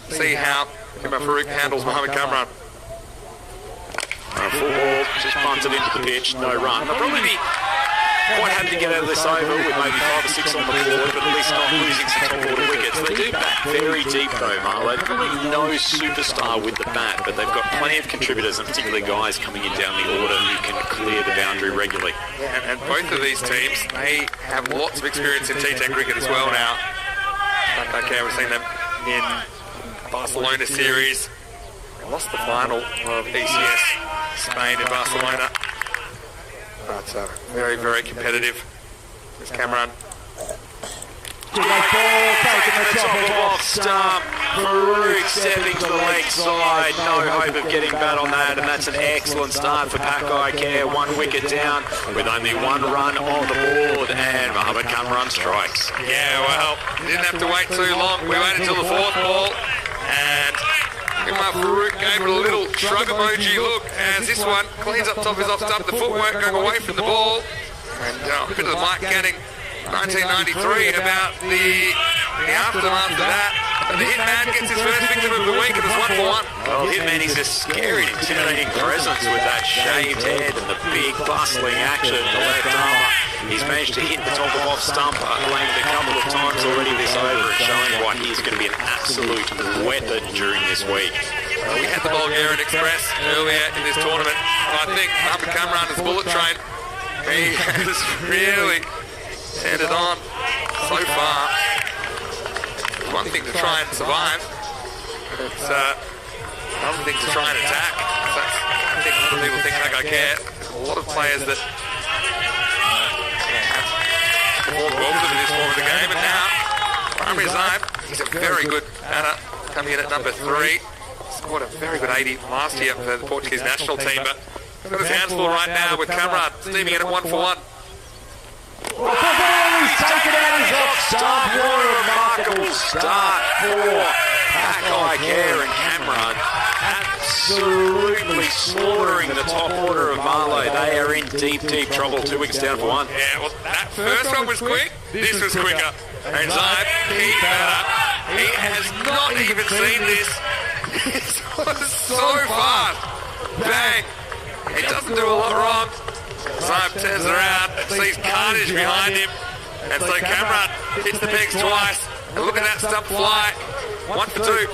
see how Farouk handles Mohamed Kamran. Full ball, just punted into the pitch, no run. They'll probably be quite happy to get out of this over with maybe 5 or 6 on the board, but at least not losing some top order wickets. They do bat very deep though, Marlo. Probably no superstar with the bat, but they've got plenty of contributors and particularly guys coming in down the order who can clear the boundary regularly. And both of these teams, they have lots of experience in T10 cricket as well now. Okay, we've seen them in Barcelona series. They lost the final of ECS Spain in Barcelona. But very, very competitive. There's Cameron. Ball taking the top of off stump. Farouk stepping to the leg side. No hope of getting bat on that, and that's an excellent start for Pakai Care. 1 wicket down with only 1 run on the board, and Mohamed Kamran strikes. Yeah, well, didn't have to wait too long. We waited until the 4th ball, and Farouk gave it a little shrug emoji look as this one cleans up top his off stump. The footwork going away from the ball. And a bit of the Mike Canning 1993 about the aftermath of that. And the Hitman gets his first victim of the week. It was 1 for 1. Well, Hitman is a scary, intimidating presence with that shaved head and the big bustling action in the left armour. He's managed to hit the top of off stump, landed a couple of times already this over, and showing why he's going to be an absolute weapon during this week. We had the Bulgarian Express earlier in this tournament. I think Mohamed Kamran is bullet train. He has really turned it on so far. It's one thing to try and survive. It's another thing to try and attack. So I think other people think that I care. There's a lot of players that performed well in this form of the game, and now primary side, he's a very good batter coming in at number 3. Scored a very good 80 last year for the Portuguese national team, but he's got his hands full right now with Kamran steaming in at 1 for 1. He's taken out his off stump. What a remarkable start for Pakai Care and Kamran. Absolutely slaughtering the top order of Marlow. They are in deep, deep trouble. 2 wickets down for 1. Yeah, well, that first one was quick. This was quicker. And Zaid, he batter. He has not even seen this. It was so fast. Bang. He doesn't do a lot wrong. Zaid turns around and sees carnage behind him. And so Kamran hits the pegs twice. And look at that stump fly. 1 for 2.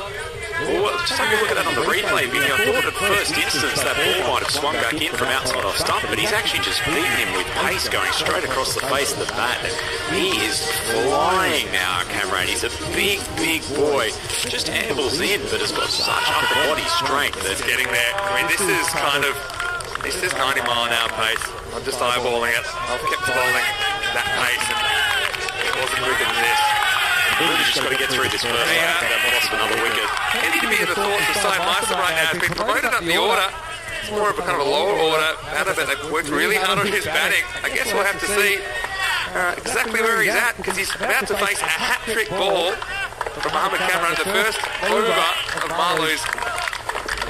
Well, just have a look at that on the replay video. I thought at first instance that ball might have swung back in from outside off stump, but he's actually just beaten him with pace going straight across the face of the bat. And he is flying now, Kamran. He's a big, big boy. Just ambles in, but has got such upper body strength. It's getting there. I mean, this is 90 mile an hour pace. I'm just eyeballing it. I've kept bowling that pace, and it wasn't quicker than this. We've just got to get through this first. They've lost another wicket. They need to be in the thoughts of Sai Meister right now. He's been promoted up the order. It's more of a kind of a lower order batter, but they've worked really hard on his batting. I guess we'll have to see exactly where he's at, because he's about to face a hat-trick ball from Mohamed Kamran, the first over of Marlow's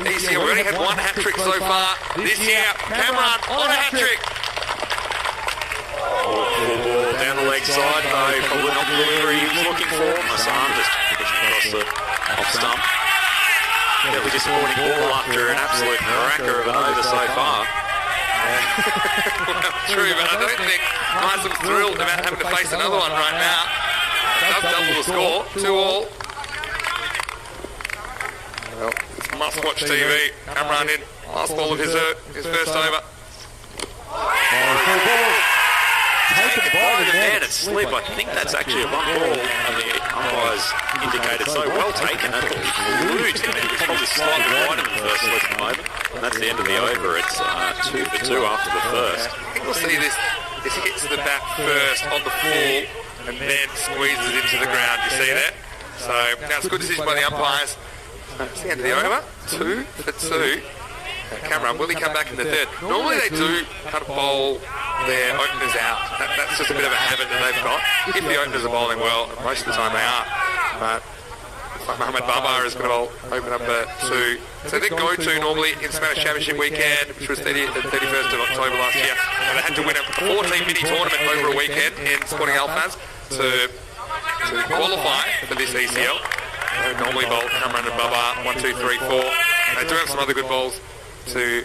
ECL. We only had 1 hat-trick so far this year. Kamran on a hat-trick. Full ball down the leg side, though. Probably not the delivery he was looking for. Massan just pushing across the off stump. Fairly disappointing ball after an absolute cracker of an over so far. Well, true, but I don't think Nyson's thrilled about having to face another one right now. It does double the score, 2-all. Well, it's must-watch TV. Kamran in, last ball of his first over. Taken by the man at slip. I think that's actually a bump ball, and the umpires indicated so. Well taken. That ball flew to him. He was probably slightly wide in the first slip at the moment. And that's the end of the over. It's 2 for 2 after the first. I think we'll see this hits the bat first on the full and then squeezes into the ground. You see that? So now it's a good decision by the umpires. It's the end of the over. 2 for 2. Kamran, will he come back in the third? Normally they do kind of bowl their openers out. That's just a bit of a habit that they've got. If the openers are bowling well, most of the time they are. But Mohamed Babar is going to bowl open number 2. So their go-to normally in Spanish Championship weekend, which was 31st of October last year, and they had to win a 14-mini tournament over a weekend in Sporting Alphaz to qualify for this ECL. They normally bowl Cameron and Bubba, 1, 2, 3, 4. They do have some other good bowls to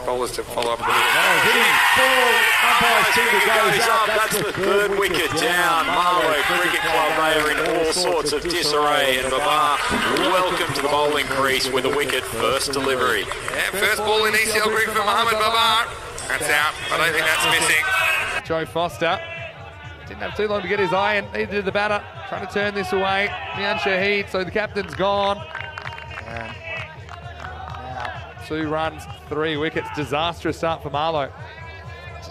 bowlers to follow up with. Goes up. That's the third wicket down. Marlow Cricket Club, they are in all sorts of disarray. And Babar, welcome to the bowling crease with a wicket, first delivery. Yeah, first ball in ECL cricket for Mohamed Babar. That's out. I don't think that's missing. Joe Foster didn't have too long to get his eye in. Neither did the batter. Trying to turn this away. Mian Shahid, so the captain's gone. And now 2 runs, 3 wickets. Disastrous start for Marlow.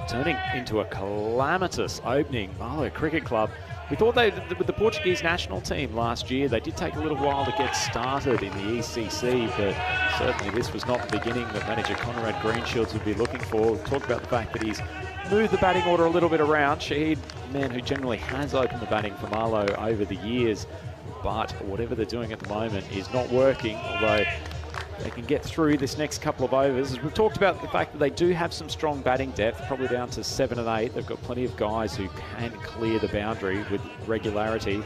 Turning into a calamitous opening, Marlow Cricket Club. We thought they, with the Portuguese national team last year, they did take a little while to get started in the ECC, but certainly this was not the beginning that manager Conrad Greenshields would be looking for. We've talked about the fact that he's moved the batting order a little bit around. Shahid, a man who generally has opened the batting for Marlow over the years, but whatever they're doing at the moment is not working, although they can get through this next couple of overs. As we've talked about the fact that they do have some strong batting depth, probably down to 7 and 8. They've got plenty of guys who can clear the boundary with regularity.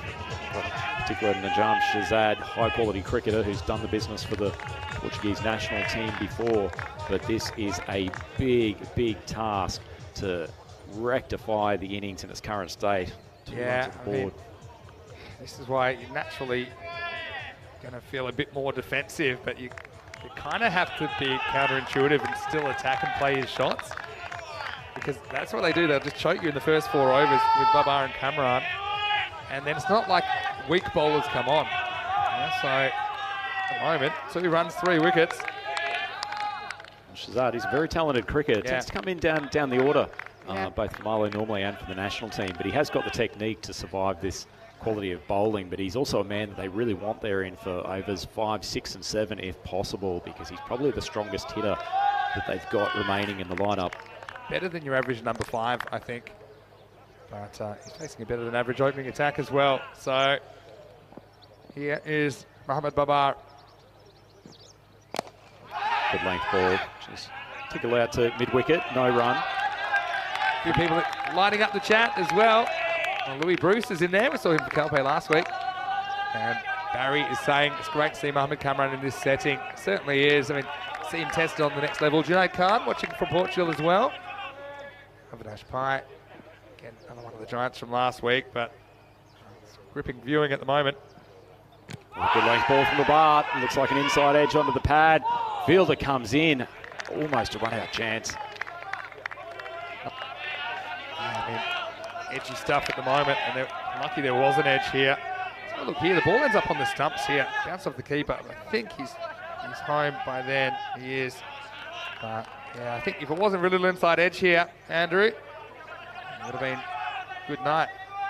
Particularly Najam Shazad, high-quality cricketer who's done the business for the Portuguese national team before. But this is a big, big task to rectify the innings in its current state. Yeah, I mean, this is why you're naturally going to feel a bit more defensive, but you kind of have to be counterintuitive and still attack and play his shots, because that's what they do. They'll just choke you in the first 4 overs with Babar and Kamran, and then it's not like weak bowlers come on. Yeah, so at the moment, 2 runs, 3 wickets. Shazad, he's a very talented cricketer. Yeah. Tends to come in down the order, both for Marlow normally and for the national team, but he has got the technique to survive this quality of bowling, but he's also a man that they really want there in for overs 5, 6 and 7 if possible, because he's probably the strongest hitter that they've got remaining in the lineup. Better than your average number 5, I think, but he's facing a better than average opening attack as well. So here is Mohamed Babar. Good length ball, just tickle out to mid-wicket, no run. A few people lighting up the chat as well. Louis Bruce is in there. We saw him for Calpe last week. And Barry is saying it's great to see Mohamed Kamran in this setting. It certainly is. I mean, see him tested on the next level. Junaid Khan watching from Portugal as well. Avinash Pai, again, another one of the Giants from last week, but it's gripping viewing at the moment. A good length ball from the bar. Looks like an inside edge onto the pad. Fielder comes in. Almost a run-out chance. I mean, edgy stuff at the moment, and they're lucky there was an edge here. So look here, the ball ends up on the stumps here. Bounce off the keeper. I think he's home by then. He is. But yeah, I think if it wasn't really an inside edge here, Andrew, it would have been good night.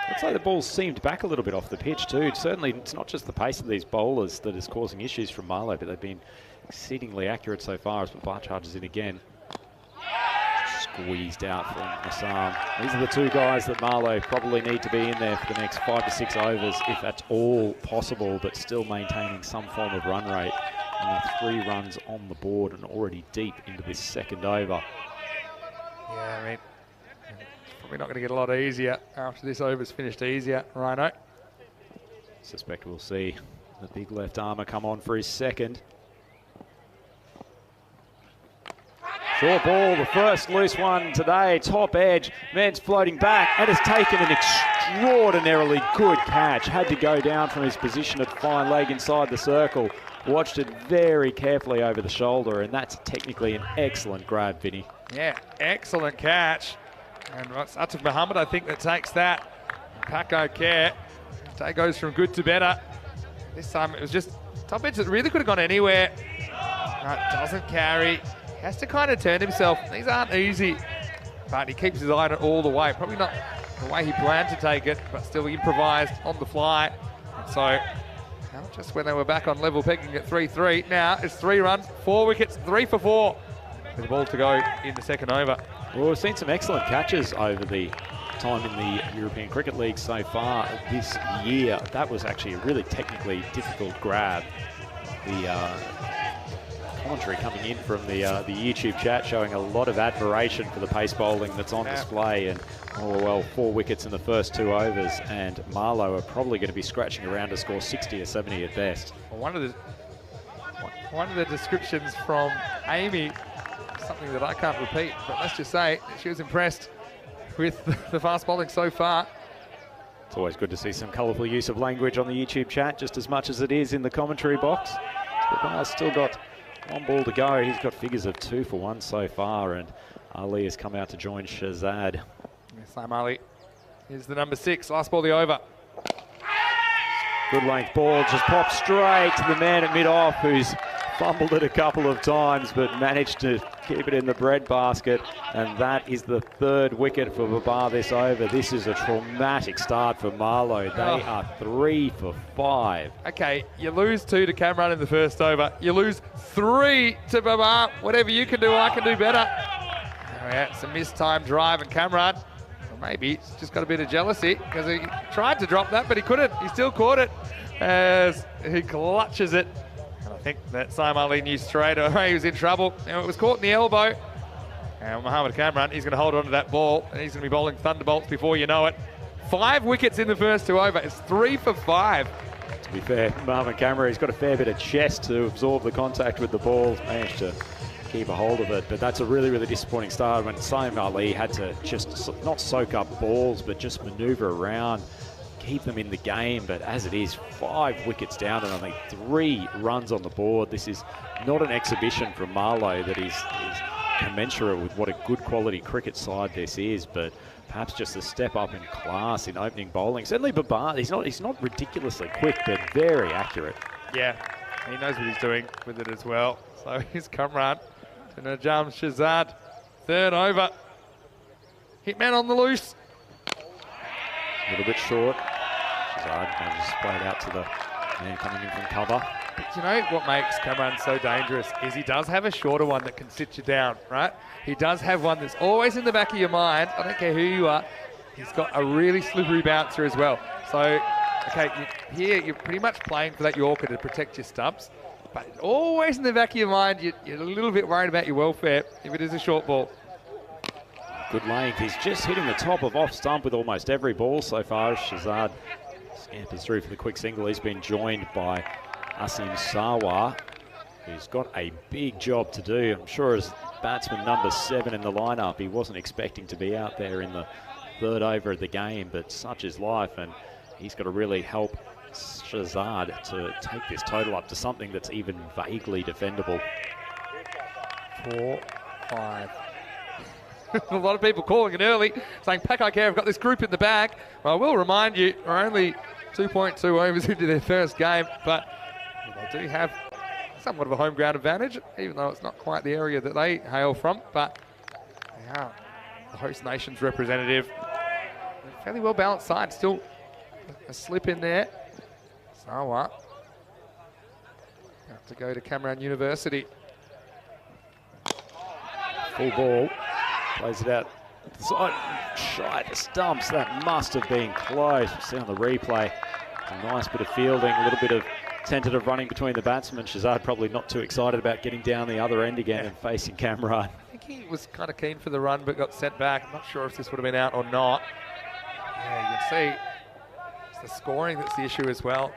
Looks like the ball seemed back a little bit off the pitch too. Certainly, it's not just the pace of these bowlers that is causing issues from Marlow, but they've been exceedingly accurate so far as Babar charges in again. Squeezed out from Assam. These are the 2 guys that Marlow probably need to be in there for the next 5 to 6 overs, if that's all possible, but still maintaining some form of run rate. And 3 runs on the board and already deep into this 2nd over. Yeah, I mean, it's probably not going to get a lot easier after this over's finished easier, Rhino. Suspect we'll see the big left armour come on for his 2nd. Short ball, the first loose one today, top edge. Man's floating back and has taken an extraordinarily good catch. Had to go down from his position at fine leg inside the circle. Watched it very carefully over the shoulder, and that's technically an excellent grab, Vinny. Yeah, excellent catch. And it's Atif Mohammed, I think, that takes that. Paco Care. Day goes from good to better. This time it was just top edge that really could have gone anywhere. Doesn't carry. Has to kind of turn himself. These aren't easy, but he keeps his eye on it all the way. Probably not the way he planned to take it, but still improvised on the fly. And so, just when they were back on level pegging at 3-3, now it's 3 runs, 4 wickets, 3 for 4. With the ball to go in the 2nd over. Well, we've seen some excellent catches over the time in the European Cricket League so far this year. That was actually a really technically difficult grab. The commentary coming in from the YouTube chat showing a lot of admiration for the pace bowling that's on display. And oh well, 4 wickets in the first 2 overs, and Marlow are probably going to be scratching around to score 60 or 70 at best. Well, one of the descriptions from Amy, something that I can't repeat, but let's just say she was impressed with the fast bowling so far. It's always good to see some colourful use of language on the YouTube chat, just as much as it is in the commentary box. Babar's still got 1 ball to go. He's got figures of 2 for 1 so far, and Ali has come out to join Shazad. Sam Ali is the number 6. Last ball of the over. Good length ball, just popped straight to the man at mid-off, who's fumbled it a couple of times but managed to keep it in the breadbasket, and that is the 3rd wicket for Babar this over. This is a traumatic start for Marlow. They are 3 for 5. Okay, you lose 2 to Cameron in the first over. You lose 3 to Babar. Whatever you can do, I can do better. Oh, yeah, it's a mistimed drive, and Cameron, well, maybe he's just got a bit of jealousy because he tried to drop that, but he couldn't. He still caught it as he clutches it. I think that Saim Ali knew straight away he was in trouble. Now, it was caught in the elbow. And Mohamed Kamran, he's going to hold on to that ball, and he's going to be bowling thunderbolts before you know it. 5 wickets in the first 2 over. It's 3 for 5. To be fair, Mohamed Kamran, he's got a fair bit of chest to absorb the contact with the ball. Managed to keep a hold of it, but that's a really, really disappointing start when Saim Ali had to just not soak up balls, but just manoeuvre around, keep them in the game. But as it is, 5 wickets down and only 3 runs on the board. This is not an exhibition from Marlow that is commensurate with what a good quality cricket side this is, but perhaps just a step up in class in opening bowling. Certainly Babar, he's not ridiculously quick, but very accurate. Yeah, he knows what he's doing with it as well. So he's Kamran to Najam Shazad. 3rd over. Hitman on the loose. A little bit short. Shazad manages to play it out to the man coming in from cover. But you know what makes Cameron so dangerous is he does have a shorter one that can sit you down, right? He does have one that's always in the back of your mind. I don't care who you are. He's got a really slippery bouncer as well. So, okay, here you're pretty much playing for that Yorker to protect your stumps. But always in the back of your mind, you're a little bit worried about your welfare if it is a short ball. Good length. He's just hitting the top of off stump with almost every ball so far. Shazad scampers through for the quick single. He's been joined by Asim Sawa, who's got a big job to do. I'm sure as batsman number 7 in the lineup, he wasn't expecting to be out there in the 3rd over of the game, but such is life, and he's got to really help Shazad to take this total up to something that's even vaguely defendable. 4, 5. A lot of people calling it early, saying, Pack, I care, I've got this group in the bag. Well, I will remind you, we're only 2.2 overs into their first game, but they do have somewhat of a home ground advantage, even though it's not quite the area that they hail from, but they are the host nation's representative. A fairly well balanced side, still a slip in there. Sawa have to go to Cameron University. Full ball, plays it out shy the stumps. That must have been close. You see on the replay, a nice bit of fielding, a little bit of tentative running between the batsmen. Shazad probably not too excited about getting down the other end again and facing Kamran. I think he was kind of keen for the run but got sent back. I'm not sure if this would have been out or not. Yeah, you can see it's the scoring that's the issue as well.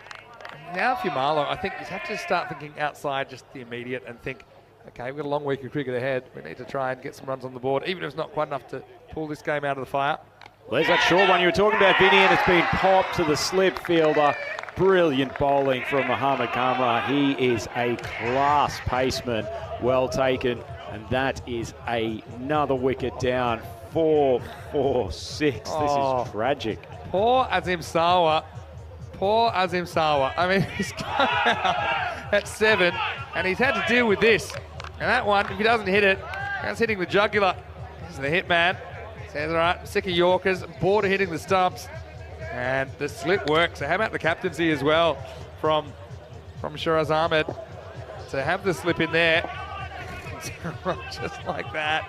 And now if you're Marlow, I think you have to start thinking outside just the immediate and think, okay, we've got a long week of cricket ahead. We need to try and get some runs on the board, even if it's not quite enough to pull this game out of the fire. Well, there's that short one you were talking about, Vinny, and it's been popped to the slip fielder. Brilliant bowling from Mohamed Kamran. He is a class paceman. Well taken. And that is another wicket down. 4, 4, 6. Oh, this is tragic. Poor Azim Sawa. Poor Azim Sawa. I mean, he's come out at 7, and he's had to deal with this. And that one, if he doesn't hit it, that's hitting the jugular. This is the hit man. Says, all right, sick of Yorkers, bored of hitting the stumps. And the slip works. So how about the captaincy as well from Shiraz Ahmed to have the slip in there. Just like that.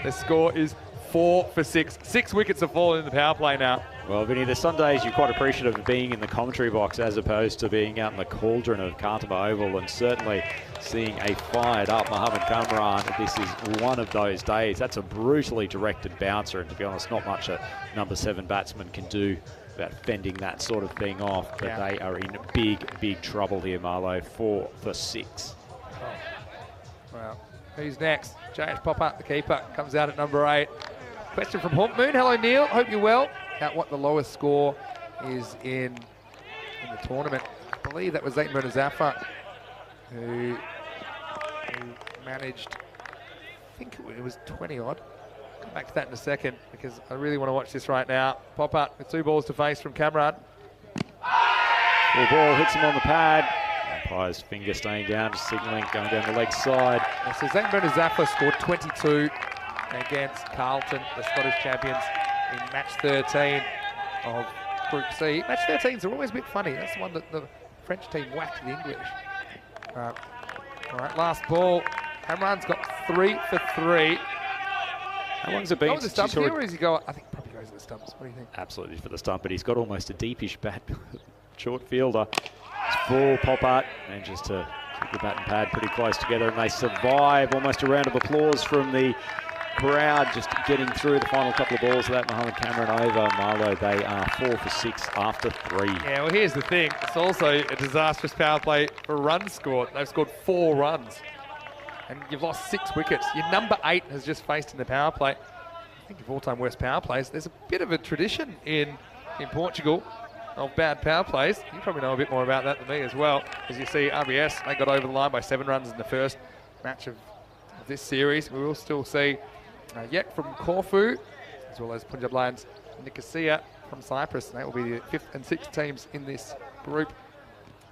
The score is 4 for 6. 6 wickets have fallen in the power play now. Well, Vinny, there's some days you're quite appreciative of being in the commentary box as opposed to being out in the cauldron of Kartama Oval, and certainly seeing a fired-up Mohamed Kamran. This is one of those days. That's a brutally directed bouncer, and to be honest, not much a number 7 batsman can do about fending that sort of thing off. But they are in big trouble here, Marlo. 4 for 6. Well, who's next? JH Popper, the keeper, comes out at number 8. Question from Haunt Moon. Hello, Neil. Hope you're well. At what the lowest score is in the tournament. I believe that was Zayton Bernazaffa who managed, I think it was 20-odd. Come back to that in a second because I really want to watch this right now. Popper with 2 balls to face from Kamran. Full ball hits him on the pad. Umpire's finger staying down, just signalling, going down the leg side. Yeah, so Zayton Bernazaffa scored 22 against Carlton, the Scottish champions, in match 13 of Group C. Match 13s are always a bit funny. That's the one that the French team whacked the English. All right, last ball. Kamran's got 3 for 3. How long's it been? Go with the stumps here, or does he go? I think probably goes to the stumps. What do you think? Absolutely for the stump, but he's got almost a deepish bat. Short fielder. It's full pop art, and just to keep the bat and pad pretty close together, and they survive. Almost a round of applause from the crowd, just getting through the final couple of balls of that Mohamed Kamran over. Marlo, they are 4 for 6 after 3. Yeah, well, here's the thing. It's also a disastrous power play for runs scored. They've scored 4 runs, and you've lost 6 wickets. Your number 8 has just faced in the power play. I think of all-time worst power plays. There's a bit of a tradition in Portugal of bad power plays. You probably know a bit more about that than me as well. As you see, RBS, they got over the line by 7 runs in the first match of this series. We will still see Yek from Corfu, as well as Punjab Lions Nicosia from Cyprus. They will be the 5th and 6th teams in this group.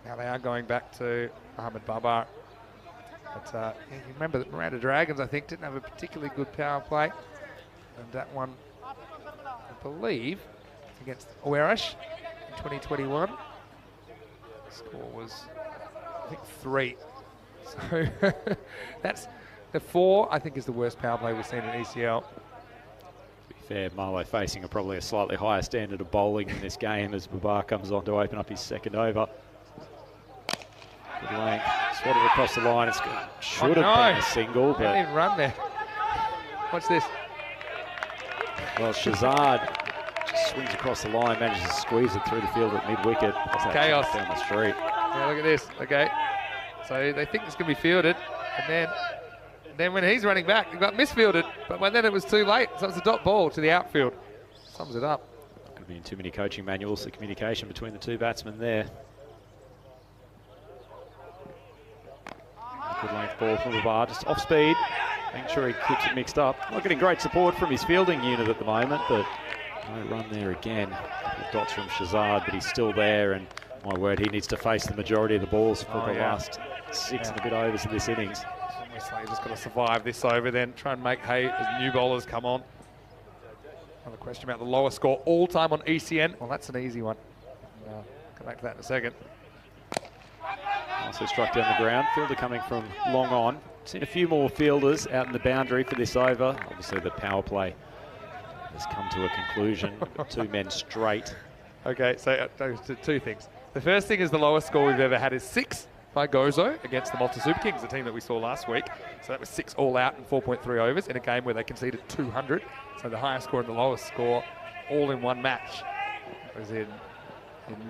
Now they are going back to Ahmed Babar. But yeah, you remember that Miranda Dragons, I think, didn't have a particularly good power play. And that one, I believe, against Oerash in 2021. The score was, I think, 3. So that's the 4, I think, is the worst power play we've seen in ECL. To be fair, Marlo facing probably a slightly higher standard of bowling in this game as Babar comes on to open up his second over. Good length, swatted across the line. It should have been a single, but didn't even run there. Watch this. Well, Shazad just swings across the line, manages to squeeze it through the field at mid-wicket. Chaos down the street. Yeah, look at this. Okay, so they think it's going to be fielded, and then when he's running back, it got misfielded. But by then it was too late, so it's a dot ball to the outfield. Sums it up. Not going to be in too many coaching manuals. The communication between the 2 batsmen there. Good length ball from Babar, just off speed. Making sure he keeps it mixed up. Not getting great support from his fielding unit at the moment, but no run there again. Dots from Shazad, but he's still there, and my word, he needs to face the majority of the balls for the last 6 and a bit overs of this innings. We're just got to survive this over, then try and make hay as new bowlers come on. Another question about the lowest score all time on ECN. Well, that's an easy one. Come back to that in a second. Also struck down the ground. Fielder coming from long on. Seen a few more fielders out in the boundary for this over. Obviously the power play has come to a conclusion. 2 men straight. Okay, so 2 things. The first thing is the lowest score we've ever had is 6 by Gozo against the Malta Super Kings, the team that we saw last week. So that was 6 all out in 4.3 overs in a game where they conceded 200. So the highest score and the lowest score all in one match. It was in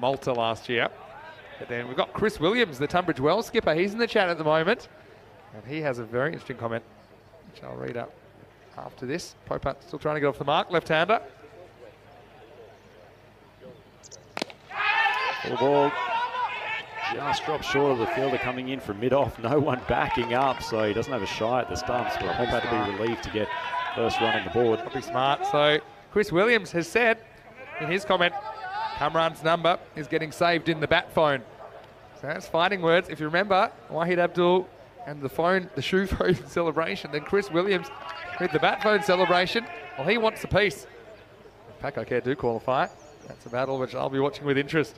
Malta last year. But then we've got Chris Williams, the Tunbridge Wells skipper. He's in the chat at the moment. And he has a very interesting comment, which I'll read up after this. Popat still trying to get off the mark, left-hander. Full ball. Just dropped short of the fielder coming in from mid-off. No one backing up, so he doesn't have a shy at the stumps. But Popat to be relieved to get first run on the board. Probably smart. So Chris Williams has said in his comment, Kamran's number is getting saved in the bat phone. So that's fighting words. If you remember, Wahid Abdul and the shoe phone celebration, then Chris Williams with the bat phone celebration, well, he wants a piece. If Paco Care do qualify, that's a battle which I'll be watching with interest.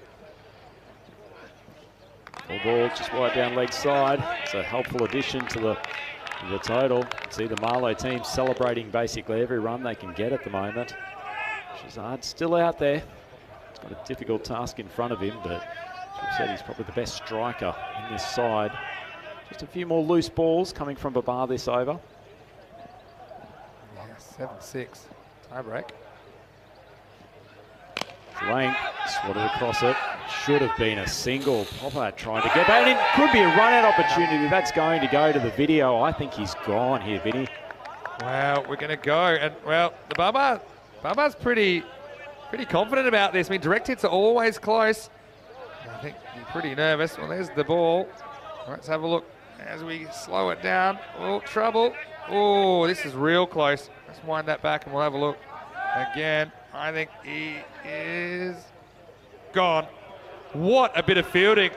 Full ball just wide down leg side. It's a helpful addition to the total. See the Marlow team celebrating basically every run they can get at the moment. Shazad's still out there. He's got a difficult task in front of him, but as we've said, he's probably the best striker in this side. Just a few more loose balls coming from Babar this over. Yeah, 7-6. Tie break. Lang swatted across it. Should have been a single. Poppard trying to get that in. Could be a run-out opportunity. That's going to go to the video. I think he's gone here, Vinny. Well, we're going to go. And, well, the Babar's pretty confident about this. I mean, direct hits are always close. I think he's pretty nervous. Well, there's the ball. Let's have a look as we slow it down. Oh, trouble. Oh, this is real close. Let's wind that back and we'll have a look again. I think he is gone. What a bit of fielding.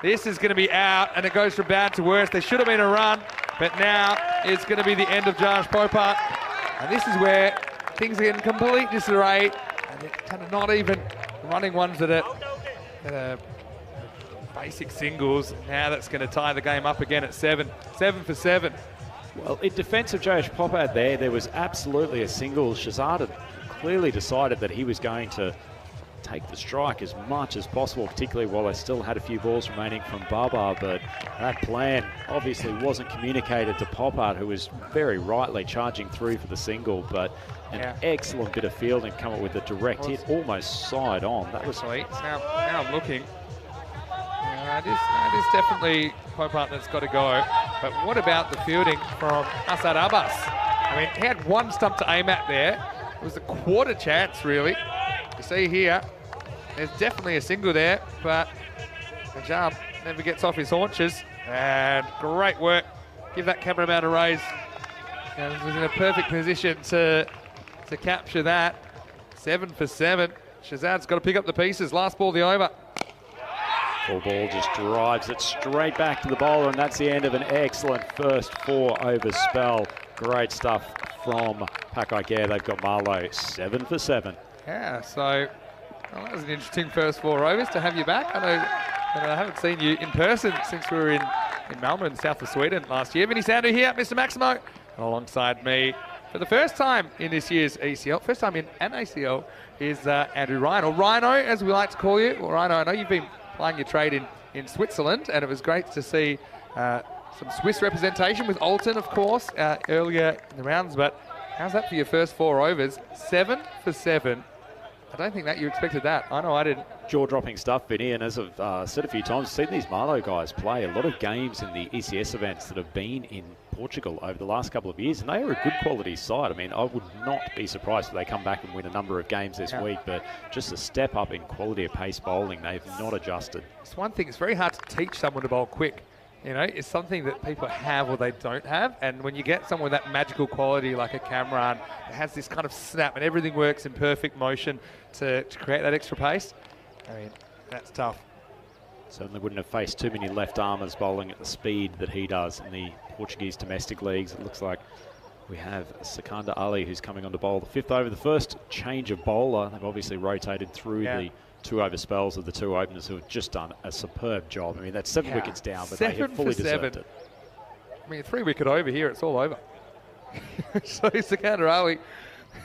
This is going to be out, and it goes from bad to worse. There should have been a run, but now it's going to be the end of Josh Popart. And this is where things are in complete disarray, and they're kind of not even running ones that are basic singles. Now that's going to tie the game up again at 7 for 7. Well, in defence of Josh Popard there was absolutely a single. Shazad had clearly decided that he was going to take the strike as much as possible, particularly while they still had a few balls remaining from Baba, but that plan obviously wasn't communicated to Popard, who was very rightly charging through for the single, but an excellent bit of fielding, come up with a direct hit, almost side on. That was sweet. Now I'm looking. It is definitely Popard that's got to go, but what about the fielding from Asad Abbas? I mean, he had one stump to aim at there. It was a quarter chance, really. You see here, there's definitely a single there, but the jump never gets off his haunches. And great work. Give that cameraman a raise. And he was in a perfect position to capture that. 7 for 7. Shazad's got to pick up the pieces. Last ball, the over. Full ball just drives it straight back to the bowler, and that's the end of an excellent first 4 over spell. Great stuff from Pakai Care. They've got Marlowe 7 for 7. Yeah, so well, that was an interesting first 4 overs to have you back. I know I haven't seen you in person since we were in Malmö, south of Sweden last year. Vinny Sandu here, Mr. Maximo, and alongside me for the first time in this year's ACL, first time in an ACL, is Andrew Ryan, or Rhino as we like to call you. Well, Rhino, I know you've been playing your trade in Switzerland, and it was great to see some Swiss representation with Alton, of course, earlier in the rounds. But how's that for your first 4 overs? 7 for 7. I don't think that you expected that. I know I didn't. Jaw-dropping stuff, Vinny, and as I've said a few times, I've seen these Marlowe guys play a lot of games in the ECS events that have been in Portugal over the last couple of years, and they are a good quality side. I mean, I would not be surprised if they come back and win a number of games this week, but just a step up in quality of pace bowling. They've not adjusted. It's one thing, it's very hard to teach someone to bowl quick. You know, it's something that people have or they don't have, and when you get someone with that magical quality like a Cameron that has this kind of snap and everything works in perfect motion to create that extra pace, I mean, that's tough. Certainly wouldn't have faced too many left-armers bowling at the speed that he does in the Portuguese domestic leagues. It looks like we have Sikandar Ali who's coming on to bowl the 5th over. The first change of bowler. They've obviously rotated through the 2 over spells of the 2 openers who have just done a superb job. I mean, that's 7 wickets down, but they have fully deserved it. I mean, 3 wicket over here, it's all over. So Sikandar Ali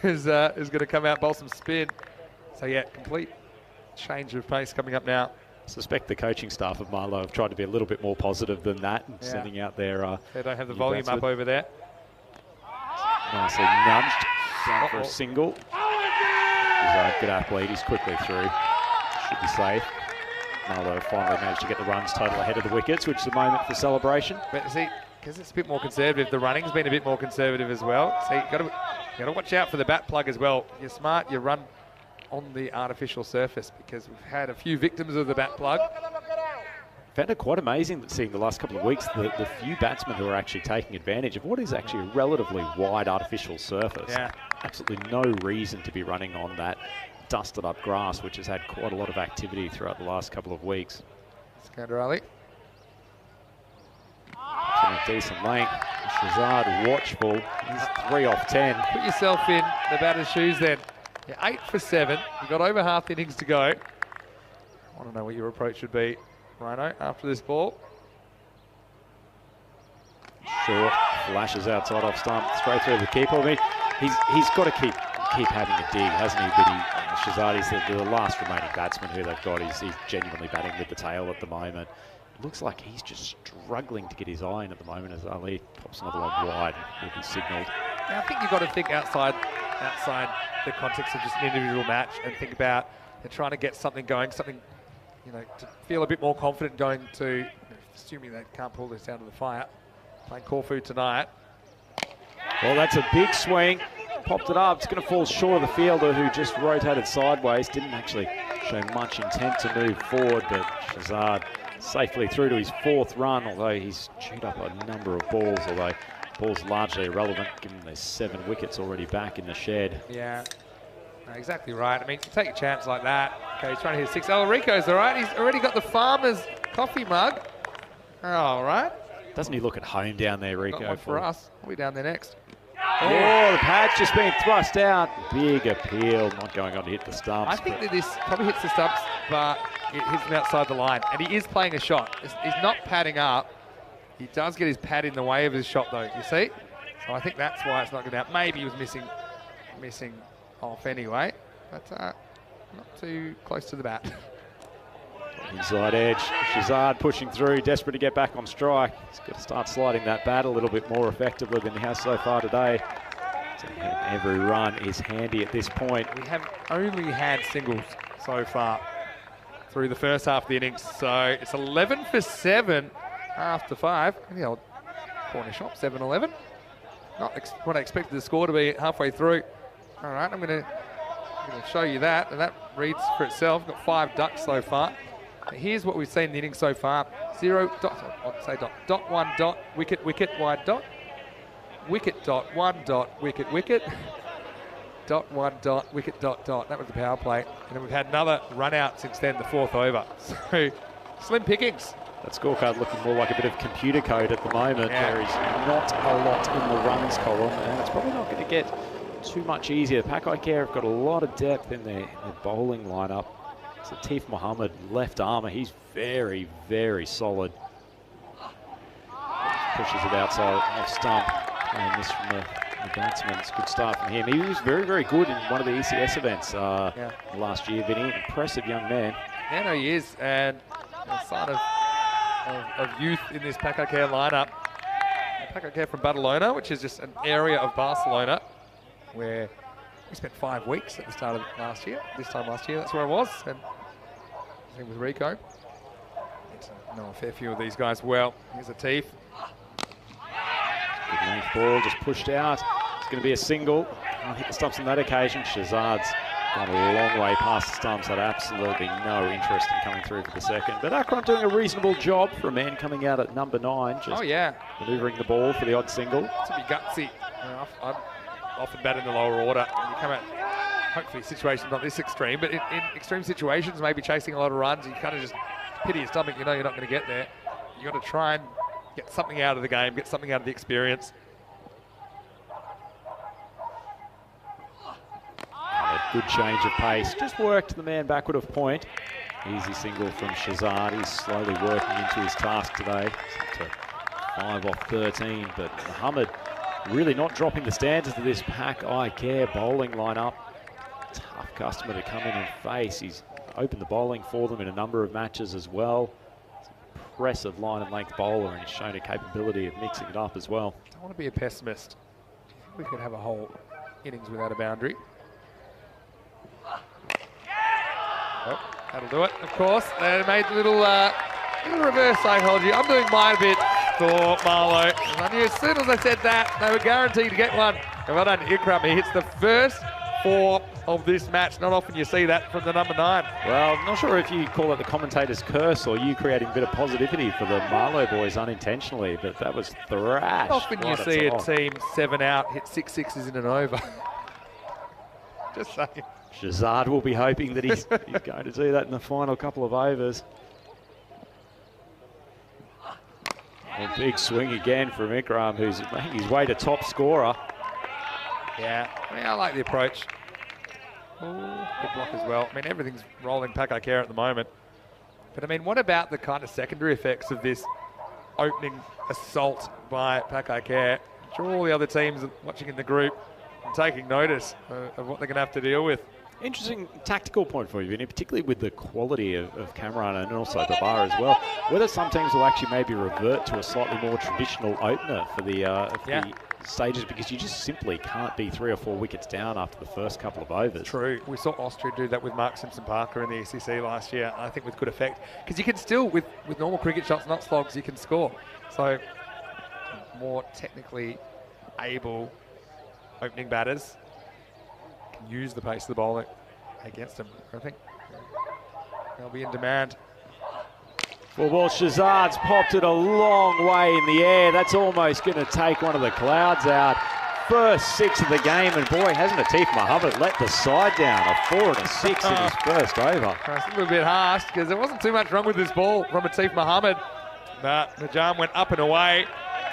is going to come out, bowl some spin. So yeah, complete change of pace coming up now. I suspect the coaching staff of Marlowe have tried to be a little bit more positive than that and sending out their they don't have the volume up over there. Nicely nudged down for a single. He's a good athlete, he's quickly through. Should be safe. Marlowe finally managed to get the runs total ahead of the wickets, which is a moment for celebration. But see, because it's a bit more conservative, the running's been a bit more conservative as well. So you've got to watch out for the bat plug as well. You're smart, you run on the artificial surface, because we've had a few victims of the bat plug. Found it quite amazing that seeing the last couple of weeks the few batsmen who are actually taking advantage of what is actually a relatively wide artificial surface. Yeah. Absolutely no reason to be running on that dusted up grass, which has had quite a lot of activity throughout the last couple of weeks. Sikandar Ali. A decent length. Shazad watchful. He's 3 off 10. Put yourself in the batter's shoes then. You're 8 for 7. You've got over half innings to go. I want to know what your approach should be, Rhino, after this ball. Short, flashes outside off stump, straight through the keeper. I mean, he's got to keep keep having a dig, hasn't he? But Shahzadi's the last remaining batsman who they've got. He's genuinely batting with the tail at the moment. It looks like he's just struggling to get his eye in at the moment as Ali pops another one wide and will be signalled. Yeah, I think you've got to think outside the context of just an individual match and think about trying to get something going, something, to feel a bit more confident going to, assuming they can't pull this down to the fire, playing Corfu tonight. Well, that's a big swing. Popped it up. It's going to fall short of the fielder who just rotated sideways. Didn't actually show much intent to move forward, but Shahzad safely through to his 4th run, although he's chewed up a number of balls, although ball's largely irrelevant given there's 7 wickets already back in the shed. Yeah, no, exactly right. I mean, you take a chance like that. Okay, he's trying to hit 6. Oh, Rico's all right. He's already got the farmer's coffee mug. All right. Doesn't he look at home down there, Rico? Got one for us. We'll be down there next. Oh, the pad's just been thrust out. Big appeal, not going on to hit the stumps. I think that this probably hits the stumps, but it hits him outside the line. And he is playing a shot. He's not padding up. He does get his pad in the way of his shot, though, you see? So I think that's why it's not going out. Maybe he was missing off anyway, but not too close to the bat. Inside edge, Shahzad pushing through, desperate to get back on strike. He's got to start sliding that bat a little bit more effectively than he has so far today. So every run is handy at this point. We have only had singles so far through the first half of the innings, so it's 11 for 7 after 5. The old corner shot, 7-11. Not what I expected the score to be halfway through. All right, I'm going to show you that, and that reads for itself. Got 5 ducks so far. Here's what we've seen in the innings so far. 0 dot, I'll say dot 1 dot, wicket, wide dot, wicket dot 1 dot, wicket, dot 1 dot, wicket dot. That was the power play. And then we've had another run out since then, the 4th over. So slim pickings. That scorecard looking more like a bit of computer code at the moment. Yeah. There is not a lot in the runs column, and it's probably not going to get too much easier. Pakai Care have got a lot of depth in their bowling lineup. So Latif Mohammed, left armour, he's very, very solid. Pushes it outside off stump. Playing this from the batsman. It's a good start from him. He was very, very good in one of the ECS events last year, Vinny. Impressive young man. Yeah, no, he is. And a sign of youth in this Pakai Care lineup. Pakai Care from Badalona, which is just an area of Barcelona where we spent 5 weeks at the start of last year. This time last year, that's where I was. And same with Rico. Get to know a fair few of these guys well. Here's Latif. Good length ball, just pushed out. It's going to be a single. Can't hit the stumps on that occasion. Shahzad's gone a long way past the stumps. Had absolutely no interest in coming through for the second. But Akron doing a reasonable job for a man coming out at number 9. Just manoeuvring the ball for the odd single. To be gutsy. I'm often bat in the lower order. And you come out, hopefully situations not this extreme, but in extreme situations, maybe chasing a lot of runs, you kind of just pity your stomach. You know you're not going to get there. You got to try and get something out of the game, get something out of the experience. A good change of pace. Just worked the man backward of point. Easy single from Shahzad. He's slowly working into his task today. It's up to 5 off 13, but Mohammed really not dropping the standards of this Pakai Care bowling lineup. Tough customer to come in and face. He's opened the bowling for them in a number of matches as well. Impressive line and length bowler, and he's shown a capability of mixing it up as well. Don't want to be a pessimist. Do you think we could have a whole innings without a boundary? Oh, that'll do it, of course. They made a little reverse psychology. I'm doing mine a bit for Marlow. And I knew as soon as I said that, they were guaranteed to get one. And well done, Ikram. He hits the first 4 of this match. Not often you see that from the number 9. Well, I'm not sure if you call it the commentator's curse or you creating a bit of positivity for the Marlow boys unintentionally, but that was thrashed. Often you see a team 7 out, hit 6 sixes in an over. Just saying. Shahzad will be hoping that he's going to do that in the final couple of overs. A big swing again from Ikram, who's making his way to top scorer. Yeah, I like the approach. Ooh, good block as well. I mean, everything's rolling Pakai Care at the moment. But I mean, what about the kind of secondary effects of this opening assault by Pakai Care? I'm sure all the other teams watching in the group, taking notice of what they're going to have to deal with. Interesting tactical point for you, Vinny, particularly with the quality of Cameron and also the bar as well. Whether some teams will actually maybe revert to a slightly more traditional opener for the stages, because you just simply can't be 3 or 4 wickets down after the first couple of overs. True. We saw Austria do that with Mark Simpson-Parker in the ECC last year, I think with good effect. Because you can still, with normal cricket shots, not slogs, you can score. So, more technically able opening batters can use the pace of the bowling against them. I think they'll be in demand. Well, Shazad's popped it a long way in the air. That's almost going to take one of the clouds out. First 6 of the game, and boy, hasn't Atif Mohammed let the side down. A 4 and a 6 in his first over. That's a little bit harsh because there wasn't too much wrong with this ball from Atif Mohammed. But Najam went up and away.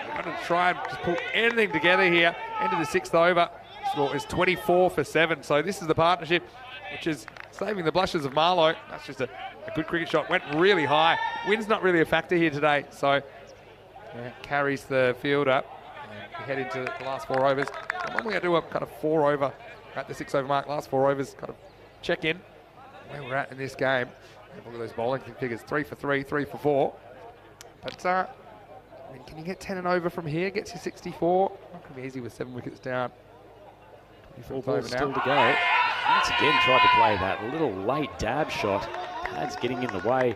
We're going to try and just pull anything together here into the 6th over. Score is 24 for 7. So this is the partnership which is saving the blushes of Marlow. That's just a good cricket shot. Went really high. Wind's not really a factor here today. So carries the field up. And we head into the last 4 overs. Normally I do a kind of 4 over at the 6 over mark. Last 4 overs, kind of check in where we're at in this game. Have a look at those bowling figures. 3 for 3, 3 for 4. But I mean, can you get 10 and over from here? Gets you 64. Not going to be easy with 7 wickets down. 4 balls still to go. Once again tried to play that little late dab shot. Pad's getting in the way.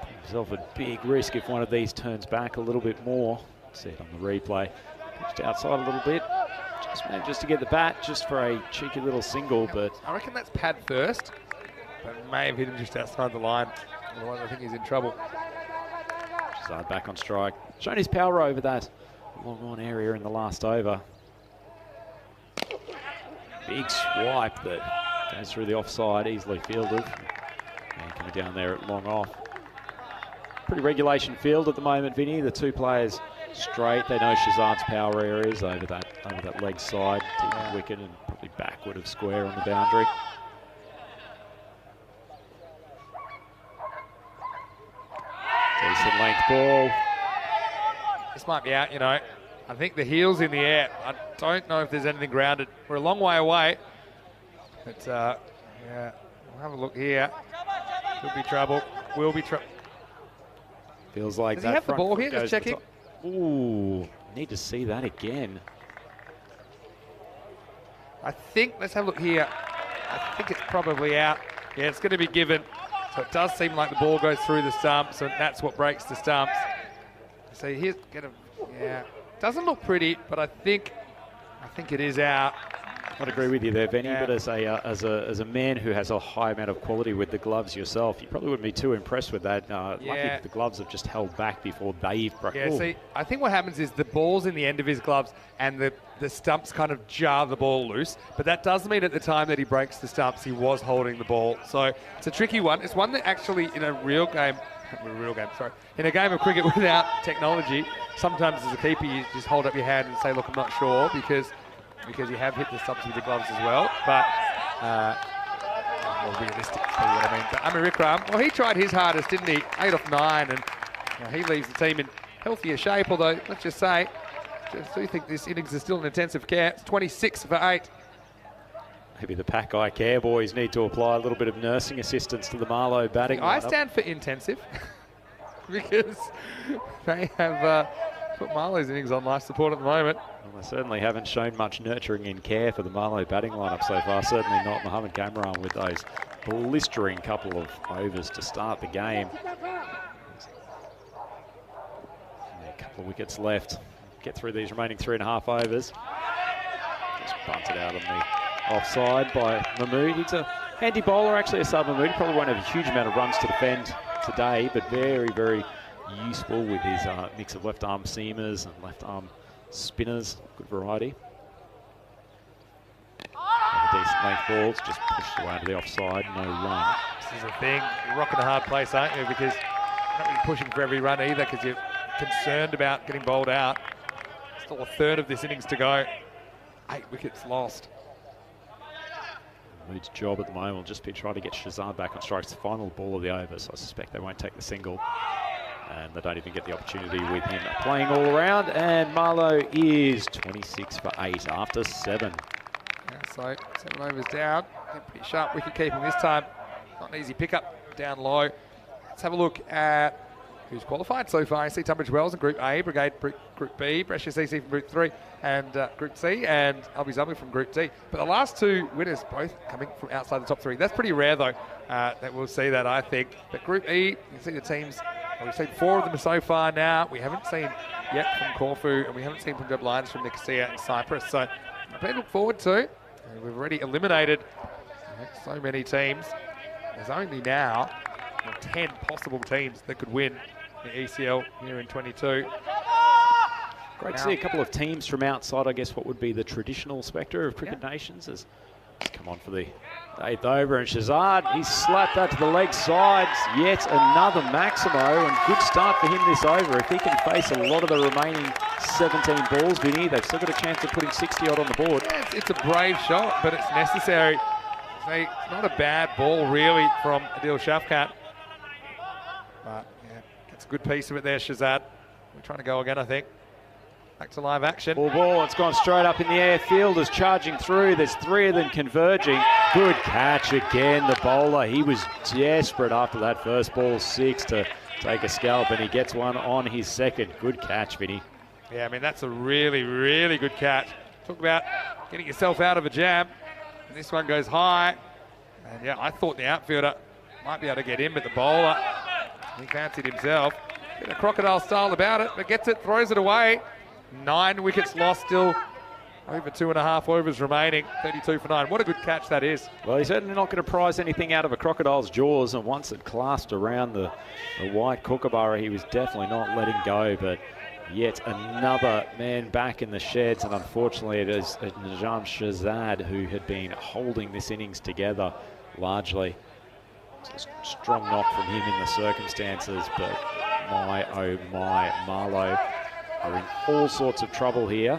Put himself at big risk if one of these turns back a little bit more. See it on the replay. Pitched outside a little bit. Just manages to get the bat just for a cheeky little single, but I reckon that's Pad first, but may have hit him just outside the line. Otherwise I think he's in trouble. Shazad back on strike. Shown his power over that long on area in the last over. Big swipe that goes through the offside, easily fielded. And coming down there at long off. Pretty regulation field at the moment, Vinny. The 2 players straight. They know Shazad's power areas over that leg side, deep wicket and probably backward of square on the boundary. Decent length ball. This might be out, you know. I think the heel's in the air. I don't know if there's anything grounded. We're a long way away. But, yeah, we'll have a look here. Could be trouble. Will be trouble. Feels like Does that he have the ball here? goes Just checking. Ooh, need to see that again. I think, let's have a look here. I think it's probably out. Yeah, it's going to be given. So it does seem like the ball goes through the stumps, and that's what breaks the stumps. So here's going to, yeah. Doesn't look pretty, but I think it is out. I'd agree with you there, Benny. Yeah. But as a man who has a high amount of quality with the gloves yourself, you probably wouldn't be too impressed with that. Lucky that the gloves have just held back before they've broken. Yeah, see, I think what happens is the ball's in the end of his gloves and the stumps kind of jar the ball loose. But that does mean at the time that he breaks the stumps, he was holding the ball. So it's a tricky one. It's one that actually in a real game, in a game of cricket without technology, sometimes as a keeper you just hold up your hand and say, look, I'm not sure, because you have hit the stumps with the gloves as well. But more realistic, is what I mean. But Amir Ikram, well, he tried his hardest, didn't he? 8 off 9, and he leaves the team in healthier shape, although, let's just say, I do think this innings is still in intensive care. It's 26 for 8. Maybe the Packeye care boys need to apply a little bit of nursing assistance to the Marlow batting I lineup. stand for intensive because they have put Marlow's innings on life support at the moment. Well, they certainly haven't shown much nurturing and care for the Marlow batting lineup so far. Certainly not Mohammed Kamran with those blistering couple of overs to start the game. A couple of wickets left. Get through these remaining 3.5 overs. Just bunted out on the offside by Mahmood. He's a handy bowler, actually, a sub Mahmood. He probably won't have a huge amount of runs to defend today, but very, very useful with his mix of left arm seamers and left arm spinners. Good variety. Decent length balls, just pushed away to the offside, no run. This is the thing, you're rocking a hard place, aren't you? Because you're not really pushing for every run either, because you're concerned about getting bowled out. Still a third of this innings to go. 8 wickets lost. Mahmood's job at the moment will just be trying to get Shazad back on strike. It's the final ball of the over, so I suspect they won't take the single. And they don't even get the opportunity with him playing all around. And Marlowe is 26 for 8 after 7. Yeah, so 7 overs down. Pretty sharp wicket keeping this time. Not an easy pickup down low. Let's have a look at who's qualified so far. I see Tunbridge Wells in Group A, Brigade Group B, Brescia CC from Group 3 and Group C, and Albi Zumbi from Group D. But the last two winners both coming from outside the top 3. That's pretty rare though, that we'll see that, I think. But Group E, you can see the teams, well, we've seen 4 of them so far now. We haven't seen yet from Corfu, and we haven't seen Punjab Lions from Nicosia and Cyprus. So we look forward to. And we've already eliminated so many teams. There's only now 10 possible teams that could win the ECL here in 22. Great to see a couple of teams from outside, I guess, what would be the traditional spectre of cricket nations. Has come on for the 8th over, and Shazad, he's slapped that to the leg side. Yet another Maximo, and good start for him this over. If he can face a lot of the remaining 17 balls, Vinny, they've still got a chance of putting 60 odd on the board. Yeah, it's a brave shot, but it's necessary. It's not a bad ball, really, from Adil Shafkat. But, yeah, gets a good piece of it there, Shazad. We're trying to go again, I think. Back to live action. Ball, it's gone straight up in the air. Fielders charging through. There's 3 of them converging. Good catch again, the bowler. He was desperate after that first ball, 6 to take a scalp, and he gets one on his second. Good catch, Vinny. Yeah, I mean, that's a really, really good catch. Talk about getting yourself out of a jam. And this one goes high. And yeah, I thought the outfielder might be able to get in, but the bowler, he fancied himself. Bit of crocodile style about it, but gets it, throws it away. 9 wickets lost, still over 2.5 overs remaining. 32 for 9. What a good catch that is. Well, he's certainly not going to prize anything out of a crocodile's jaws, and once it clasped around the white kookaburra, he was definitely not letting go. But yet another man back in the sheds, and unfortunately it is Najam Shazad who had been holding this innings together largely. It's a strong knock from him in the circumstances, but my oh my, Marlowe are in all sorts of trouble here.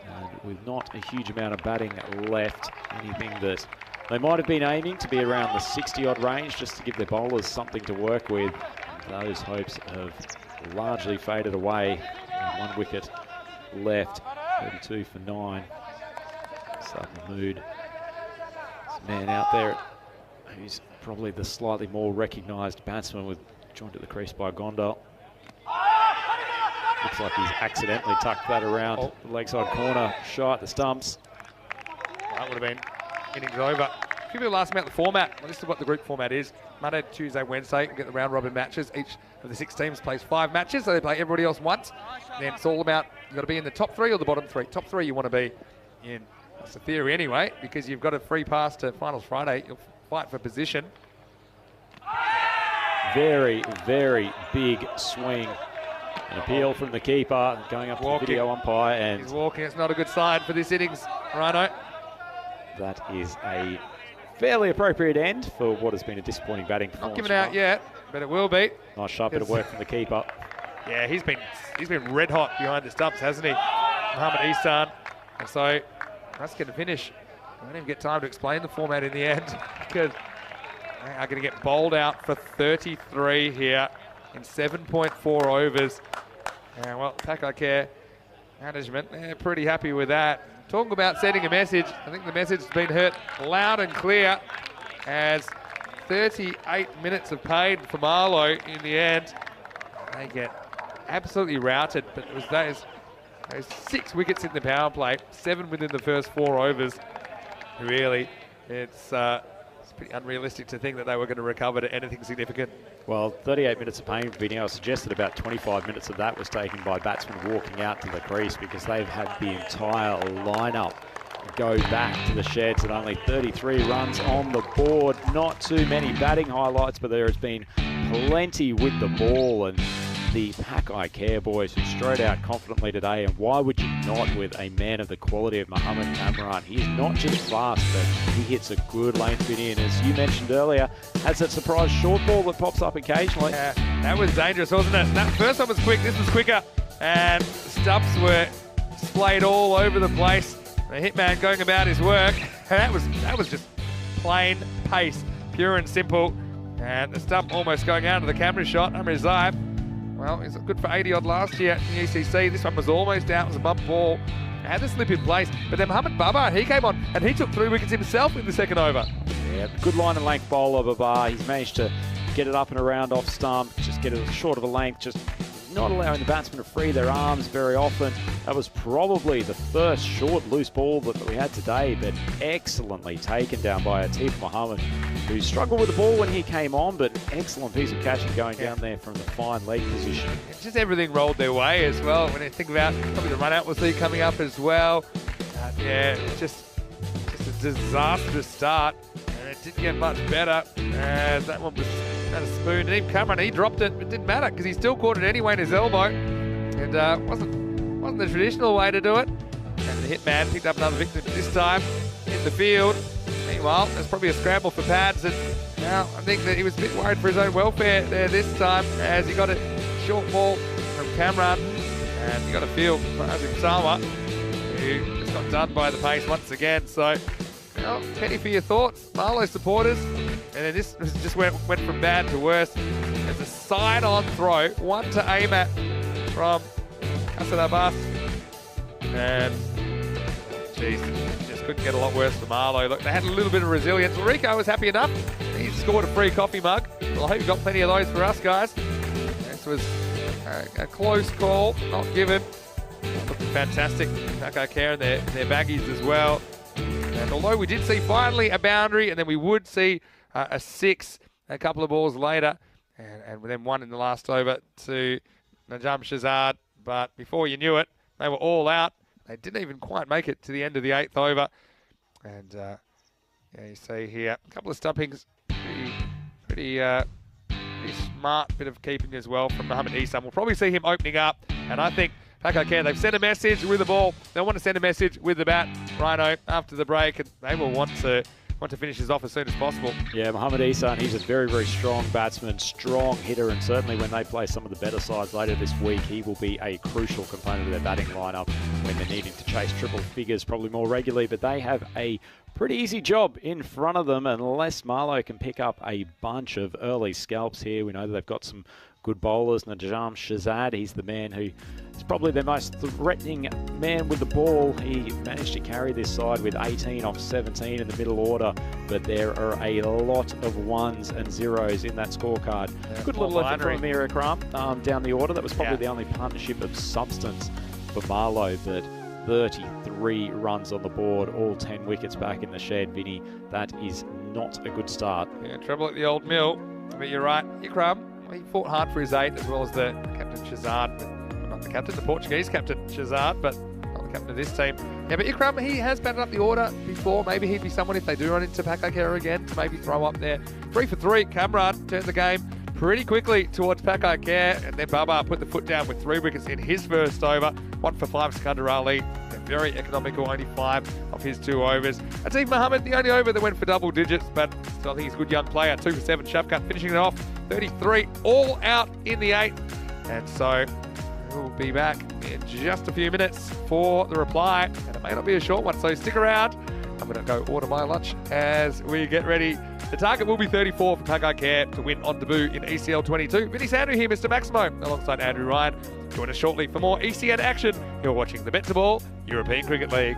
And with not a huge amount of batting left, anything that they might have been aiming to be around the 60-odd range just to give their bowlers something to work with. Those hopes have largely faded away. 1 wicket left, 32 for 9. Sudden mood. This man out there who's probably the slightly more recognised batsman, with joined at the crease by Gondal. Looks like he's accidentally tucked that around the leg side corner. Shot at the stumps. That would have been innings over. A few people asked about the format. Well, this is what the group format is. Monday, Tuesday, Wednesday, we get the round robin matches. Each of the 6 teams plays 5 matches, so they play everybody else once. Then it's all about, you've got to be in the top 3 or the bottom 3. Top 3 you want to be in. That's the theory anyway, because you've got a free pass to Finals Friday. You'll fight for position. Very, very big swing. An appeal from the keeper, going up to the video umpire, and he's walking. It's not a good sign for this innings, Rhino. That is a fairly appropriate end for what has been a disappointing batting performance. Not given out yet, but it will be. Nice sharp bit of work from the keeper. Yeah, he's been red hot behind the stumps, hasn't he, Mohammed Ihsan? And so that's going to finish. I don't even get time to explain the format in the end, because they are going to get bowled out for 33 here in 7.4 overs. And well, Packer Care management, they're pretty happy with that. Talking about sending a message, I think the message has been heard loud and clear, as 38 minutes of pain for Marlowe in the end. They get absolutely routed, but it was those 6 wickets in the power play, 7 within the first 4 overs. Really, it's pretty unrealistic to think that they were going to recover to anything significant. Well, 38 minutes of pain video. I suggested about 25 minutes of that was taken by batsmen walking out to the crease, because they've had the entire lineup go back to the sheds at only 33 runs on the board. Not too many batting highlights, but there has been plenty with the ball, and the Pack Care boys who strode out confidently today. And why would you not, with a man of the quality of Mohammed Kamran? He's not just fast, but he hits a good lane spin in. As you mentioned earlier, has that surprise short ball that pops up occasionally. Yeah, that was dangerous, wasn't it? That first one was quick, this was quicker. And stumps were splayed all over the place. The hitman going about his work. And that was just plain pace, pure and simple. And the stump almost going out of the camera shot. Rizai, well, he's good for 80 odd last year in the ECC. This one was almost out. It was a bump ball. Had to slip in place. But then Mohamed Baba, he came on and he took 3 wickets himself in the second over. Yeah, good line and length bowler, Baba. He's managed to get it up and around off stump, just get it short of a length, just not allowing the batsmen to free their arms very often. That was probably the first short loose ball that we had today, but excellently taken down by Atif Mohammed, who struggled with the ball when he came on, but excellent piece of catching going down there from the fine leg position. Just everything rolled their way as well. When you think about probably the run out we'll see coming up as well. Yeah, it's just a disastrous start. And it didn't get much better as that one was at a spoon. And even Cameron, he dropped it. It didn't matter because he still caught it anyway in his elbow. And wasn't the traditional way to do it. And the hitman picked up another victim this time in the field. Meanwhile, there's probably a scramble for pads. And now I think that he was a bit worried for his own welfare there this time as he got a short ball from Cameron. And he got a field for Azim Sama, who just got done by the pace once again. So, well, Penny, for your thoughts, Marlow supporters. And then this just went from bad to worse. There's a side-on throw, one to aim at from Hassan Abbas. And, geez, just couldn't get a lot worse for Marlow. Look, they had a little bit of resilience. Rico was happy enough. He scored a free coffee mug. Well, I hope you got plenty of those for us, guys. This was a close call, not given. Looking fantastic. Paco Care in their baggies as well. And although we did see finally a boundary, and then we would see a 6 a couple of balls later, and then one in the last over to Najam Shazad. But before you knew it, they were all out. They didn't even quite make it to the end of the 8th over. And yeah, you see here a couple of stumpings, pretty smart bit of keeping as well from Mohamed Isan. We'll probably see him opening up, and I think Paco Care, they've sent a message with the ball. They want to send a message with the bat, Rhino, after the break, and they will want to finish this off as soon as possible. Yeah, Mohamed Isan, he's a very, very strong batsman, strong hitter, and certainly when they play some of the better sides later this week, he will be a crucial component of their batting lineup when they're needing to chase triple figures probably more regularly. But they have a pretty easy job in front of them unless Marlow can pick up a bunch of early scalps here. We know that they've got some good bowlers. Najam Shazad, he's the man who is probably their most threatening man with the ball. He managed to carry this side with 18 off 17 in the middle order, but there are a lot of 1s and 0s in that scorecard. Yeah, good little effort from Amir Akram down the order. That was probably the only partnership of substance for Marlow, but 33 runs on the board, all 10 wickets back in the shed. Vinny, that is not a good start. Yeah, trouble at the old mill, but you're right. Ikram, he fought hard for his 8 as well as the captain Shazad, but not the captain, the Portuguese captain Shazad, but not the captain of this team. Yeah, but Ikram, he has batted up the order before. Maybe he'd be someone if they do run into Paco Care again to maybe throw up there. 3 for 3, Kamran turned the game pretty quickly towards Paco Care, and then Baba put the foot down with 3 wickets in his first over. 1 for 5, Sikandar Ali. Very economical, only 5 of his 2 overs. Atif Mohammed, the only over that went for double digits, but still I think he's a good young player. 2 for 7, Shafkat finishing it off. 33, all out in the 8th. And so we'll be back in just a few minutes for the reply, and it may not be a short one, so stick around. I'm going to go order my lunch as we get ready. The target will be 34 for Paco Care to win on debut in ECL 22. Vinny Sandhu here, Mr. Maximo, alongside Andrew Ryan. Join us shortly for more ECN action. You're watching the Bet to Ball European Cricket League.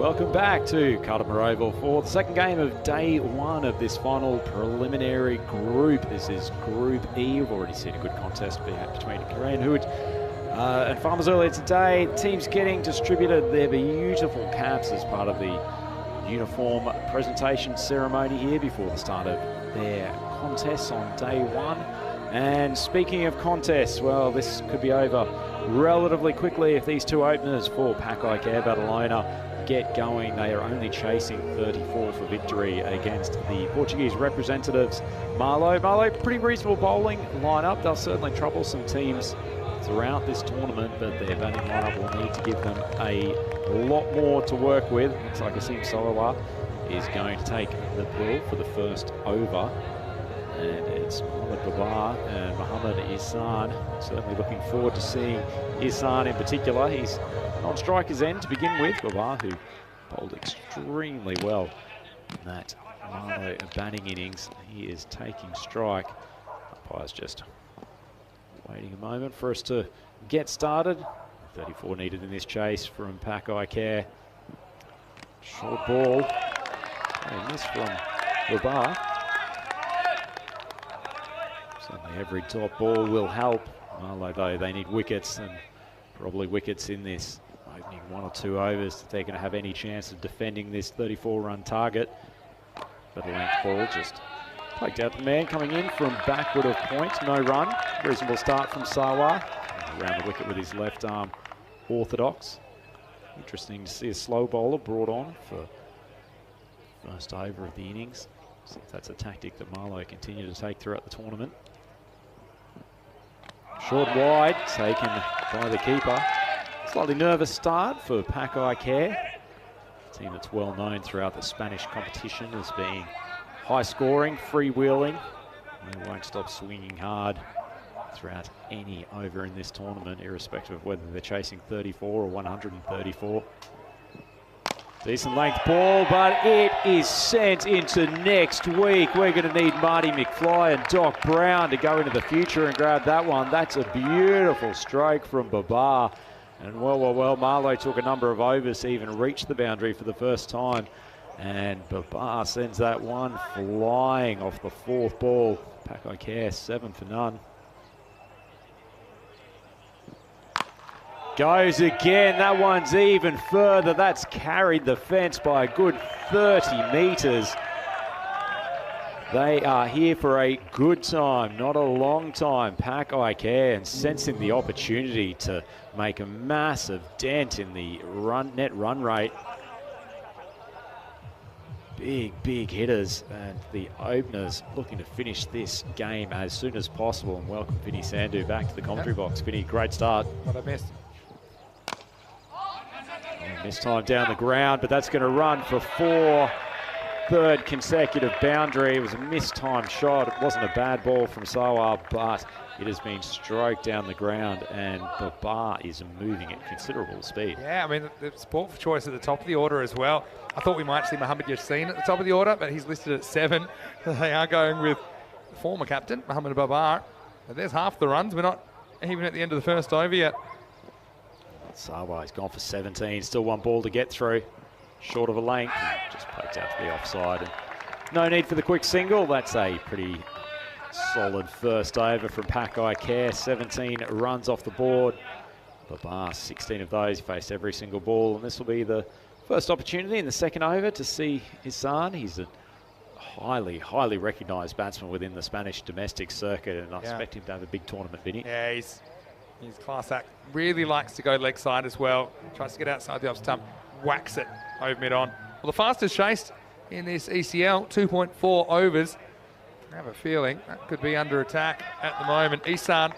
Welcome back to Carter Oval for the second game of day one of this final preliminary group. This is Group E. We've already seen a good contest between Garena and Farmers earlier today. Teams getting distributed their beautiful caps as part of the uniform presentation ceremony here before the start of their contests on day one. And speaking of contests, well, this could be over relatively quickly if these two openers for PUBG Air Barcelona get going. They are only chasing 34 for victory against the Portuguese representatives. Marlo, pretty reasonable bowling lineup. They'll certainly trouble some teams throughout this tournament, but their batting lineup will need to give them a lot more to work with. Looks like Asim Solowa is going to take the ball for the first over. And it's Mohamed Babar and Mohamed Ihsan. Certainly looking forward to seeing Ihsan in particular. He's on striker's end to begin with. Babar, who bowled extremely well in that Marlo batting innings. He is taking strike. Umpire's just waiting a moment for us to get started. 34 needed in this chase from PUBG Care. Short ball. A miss from Babar. Certainly every top ball will help. Marlo, though, they need wickets, and probably wickets in this opening 1 or 2 overs if they're going to have any chance of defending this 34-run target. But a length ball just poked out the man coming in from backward of point. No run. Reasonable start from Sawa. Around the wicket with his left arm orthodox. Interesting to see a slow bowler brought on for first over of the innings. See if that's a tactic that Marlo continue to take throughout the tournament. Short wide, taken by the keeper. Slightly nervous start for PUBG Care. A team that's well known throughout the Spanish competition as being high scoring, freewheeling. They won't stop swinging hard throughout any over in this tournament, irrespective of whether they're chasing 34 or 134. Decent length ball, but it is sent into next week. We're going to need Marty McFly and Doc Brown to go into the future and grab that one. That's a beautiful stroke from Babar. And well, Marlo took a number of overs to even reach the boundary for the first time. And Babar sends that one flying off the 4th ball. PUBG Care 7 for none. Goes again, that one's even further. That's carried the fence by a good 30 metres. They are here for a good time, not a long time. PUBG Care, and sensing the opportunity to make a massive dent in the net run rate. Big hitters, and the openers looking to finish this game as soon as possible. And welcome Vinny Sandhu back to the commentary box. Vinny, great start. What I missed. Missed time down the ground, but that's going to run for 4. 3rd consecutive boundary. It was a mistimed shot. It wasn't a bad ball from Sawa, but it has been stroked down the ground, and Babar is moving at considerable speed. Yeah, I mean, the sport for choice at the top of the order as well. I thought we might see Mohamed Yassin at the top of the order, but he's listed at 7. They are going with the former captain, Mohamed Babar. But there's half the runs. We're not even at the end of the first over yet. Sawa, he's gone for 17. Still 1 ball to get through. Short of a length. Just poked out to the offside. And no need for the quick single. That's a pretty solid first over from PUBG Care. 17 runs off the board. Babar, 16 of those. He faced every single ball. And this will be the first opportunity in the second over to see Ihsan. He's a highly recognised batsman within the Spanish domestic circuit. And I expect him to have a big tournament, Vinny. Yeah, he's class act. Really likes to go leg side as well. Tries to get outside the off stump. Whacks it over mid-on. Well, the fastest chased in this ECL, 2.4 overs. I have a feeling that could be under attack at the moment. Ihsan,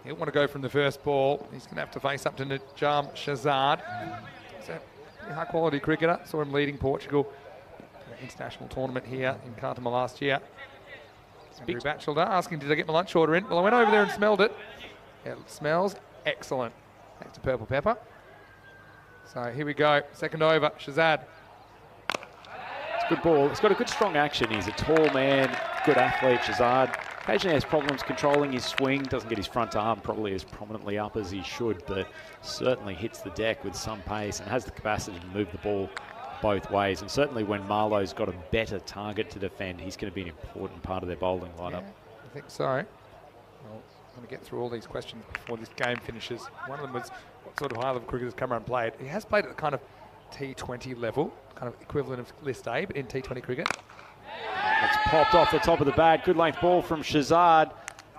he'll want to go from the first ball. He's going to have to face up to Najam Shazad. He's a high-quality cricketer. Saw him leading Portugal in an international tournament here in Khartoum last year. Andrew Batchelder asking, did I get my lunch order in? Well, I went over there and smelled it. It smells excellent. Back to Purple Pepper. So here we go, second over, Shazad. It's a good ball. He's got a good strong action. He's a tall man, good athlete, Shazad. Occasionally has problems controlling his swing, doesn't get his front arm probably as prominently up as he should, but certainly hits the deck with some pace and has the capacity to move the ball both ways. And certainly when Marlowe's got a better target to defend, he's going to be an important part of their bowling lineup. Yeah, I think so. Well, I'm going to get through all these questions before this game finishes. One of them was what sort of high-level cricket has Cameron played. He has played at the kind of T20 level, kind of equivalent of List A, but in T20 cricket. It's popped off the top of the bat. Good length ball from Shazad.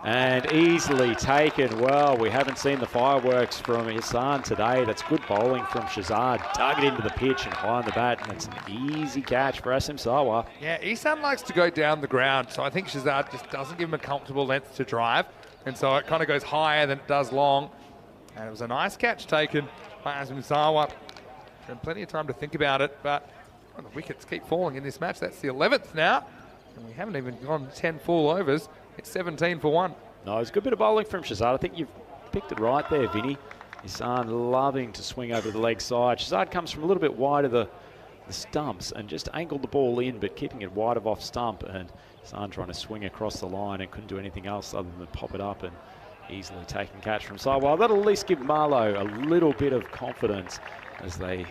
And easily taken. Well, we haven't seen the fireworks from Ihsan today. That's good bowling from Shazad. Target into the pitch and high on the bat. And it's an easy catch for SM Sawa. Yeah, Ihsan likes to go down the ground. So I think Shazad just doesn't give him a comfortable length to drive. And so it kind of goes higher than it does long. And it was a nice catch taken by SM Sawa. And plenty of time to think about it. But well, the wickets keep falling in this match. That's the 11th now. And we haven't even gone 10 full overs. It's 17 for 1. No, it's a good bit of bowling from Shazad. I think you've picked it right there, Vinny. Ihsan loving to swing over the leg side. Shazad comes from a little bit wide of the stumps and just angled the ball in, but keeping it wide of off stump. And Ihsan trying to swing across the line and couldn't do anything else other than pop it up and easily taken catch from Sawa. That'll at least give Marlowe a little bit of confidence as they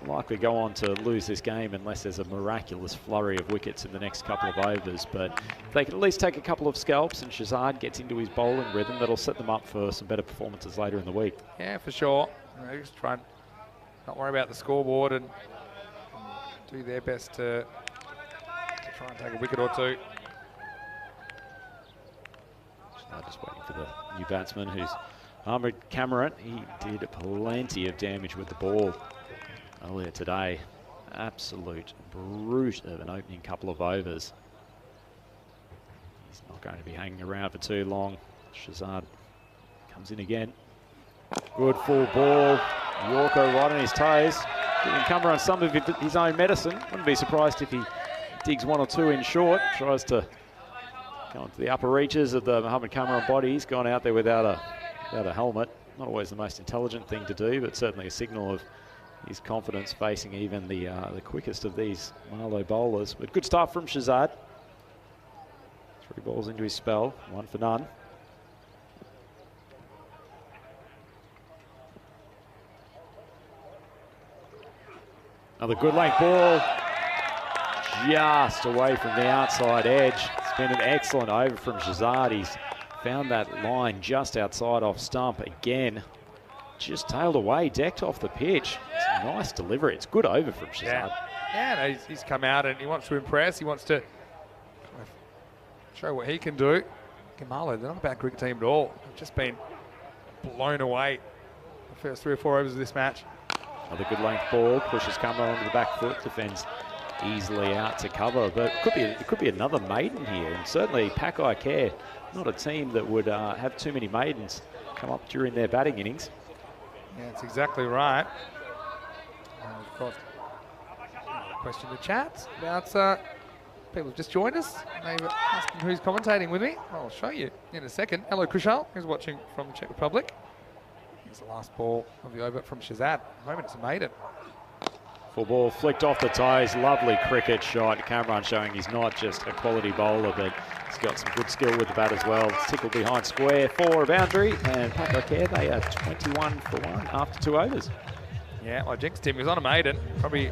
likely go on to lose this game unless there's a miraculous flurry of wickets in the next couple of overs. But if they can at least take a couple of scalps and Shazad gets into his bowling rhythm, that'll set them up for some better performances later in the week. Yeah, for sure. Just try and not worry about the scoreboard and do their best to try and take a wicket or two. Shazad just waiting for the new batsman who's Ahmed Cameron. He did plenty of damage with the ball earlier today. Absolute brute of an opening couple of overs. He's not going to be hanging around for too long. Shazad comes in again. Good full ball. Yorko right on his toes. Giving Cameron some of his own medicine. Wouldn't be surprised if he digs one or two in short. Tries to go into the upper reaches of the Mohamed Cameron body. He's gone out there without a helmet. Not always the most intelligent thing to do, but certainly a signal of his confidence facing even the quickest of these Marlowe bowlers. But good start from Shazad. 3 balls into his spell, 1 for none. Another good length ball, just away from the outside edge. It's been an excellent over from Shazad. He's found that line just outside off stump again. Just tailed away, decked off the pitch. It's a nice delivery. It's good over from Shazad. Yeah, no, he's come out and he wants to impress. He wants to show what he can do. Marlowe, they're not a bad cricket team at all. They've just been blown away the first 3 or 4 overs of this match. Another good length ball, pushes Cameron onto the back foot, defends easily out to cover. But it could be another maiden here. And certainly Pakai Care, not a team that would have too many maidens come up during their batting innings. Yeah, that's exactly right. Of course, question in the chat about people have just joined us. They were asking who's commentating with me. I'll show you in a second. Hello, Kushal, who's watching from the Czech Republic. Here's the last ball of the over from Shazad. At the moment, it's a maiden. Full ball flicked off the toes. Lovely cricket shot. Cameron showing he's not just a quality bowler, but he's got some good skill with the bat as well. Tickled behind square for a boundary, and Pakai Care, they are 21 for 1 after 2 overs. Yeah, well, Jinx Tim was on a maiden. Probably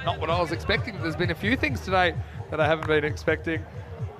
not what I was expecting. There's been a few things today that I haven't been expecting.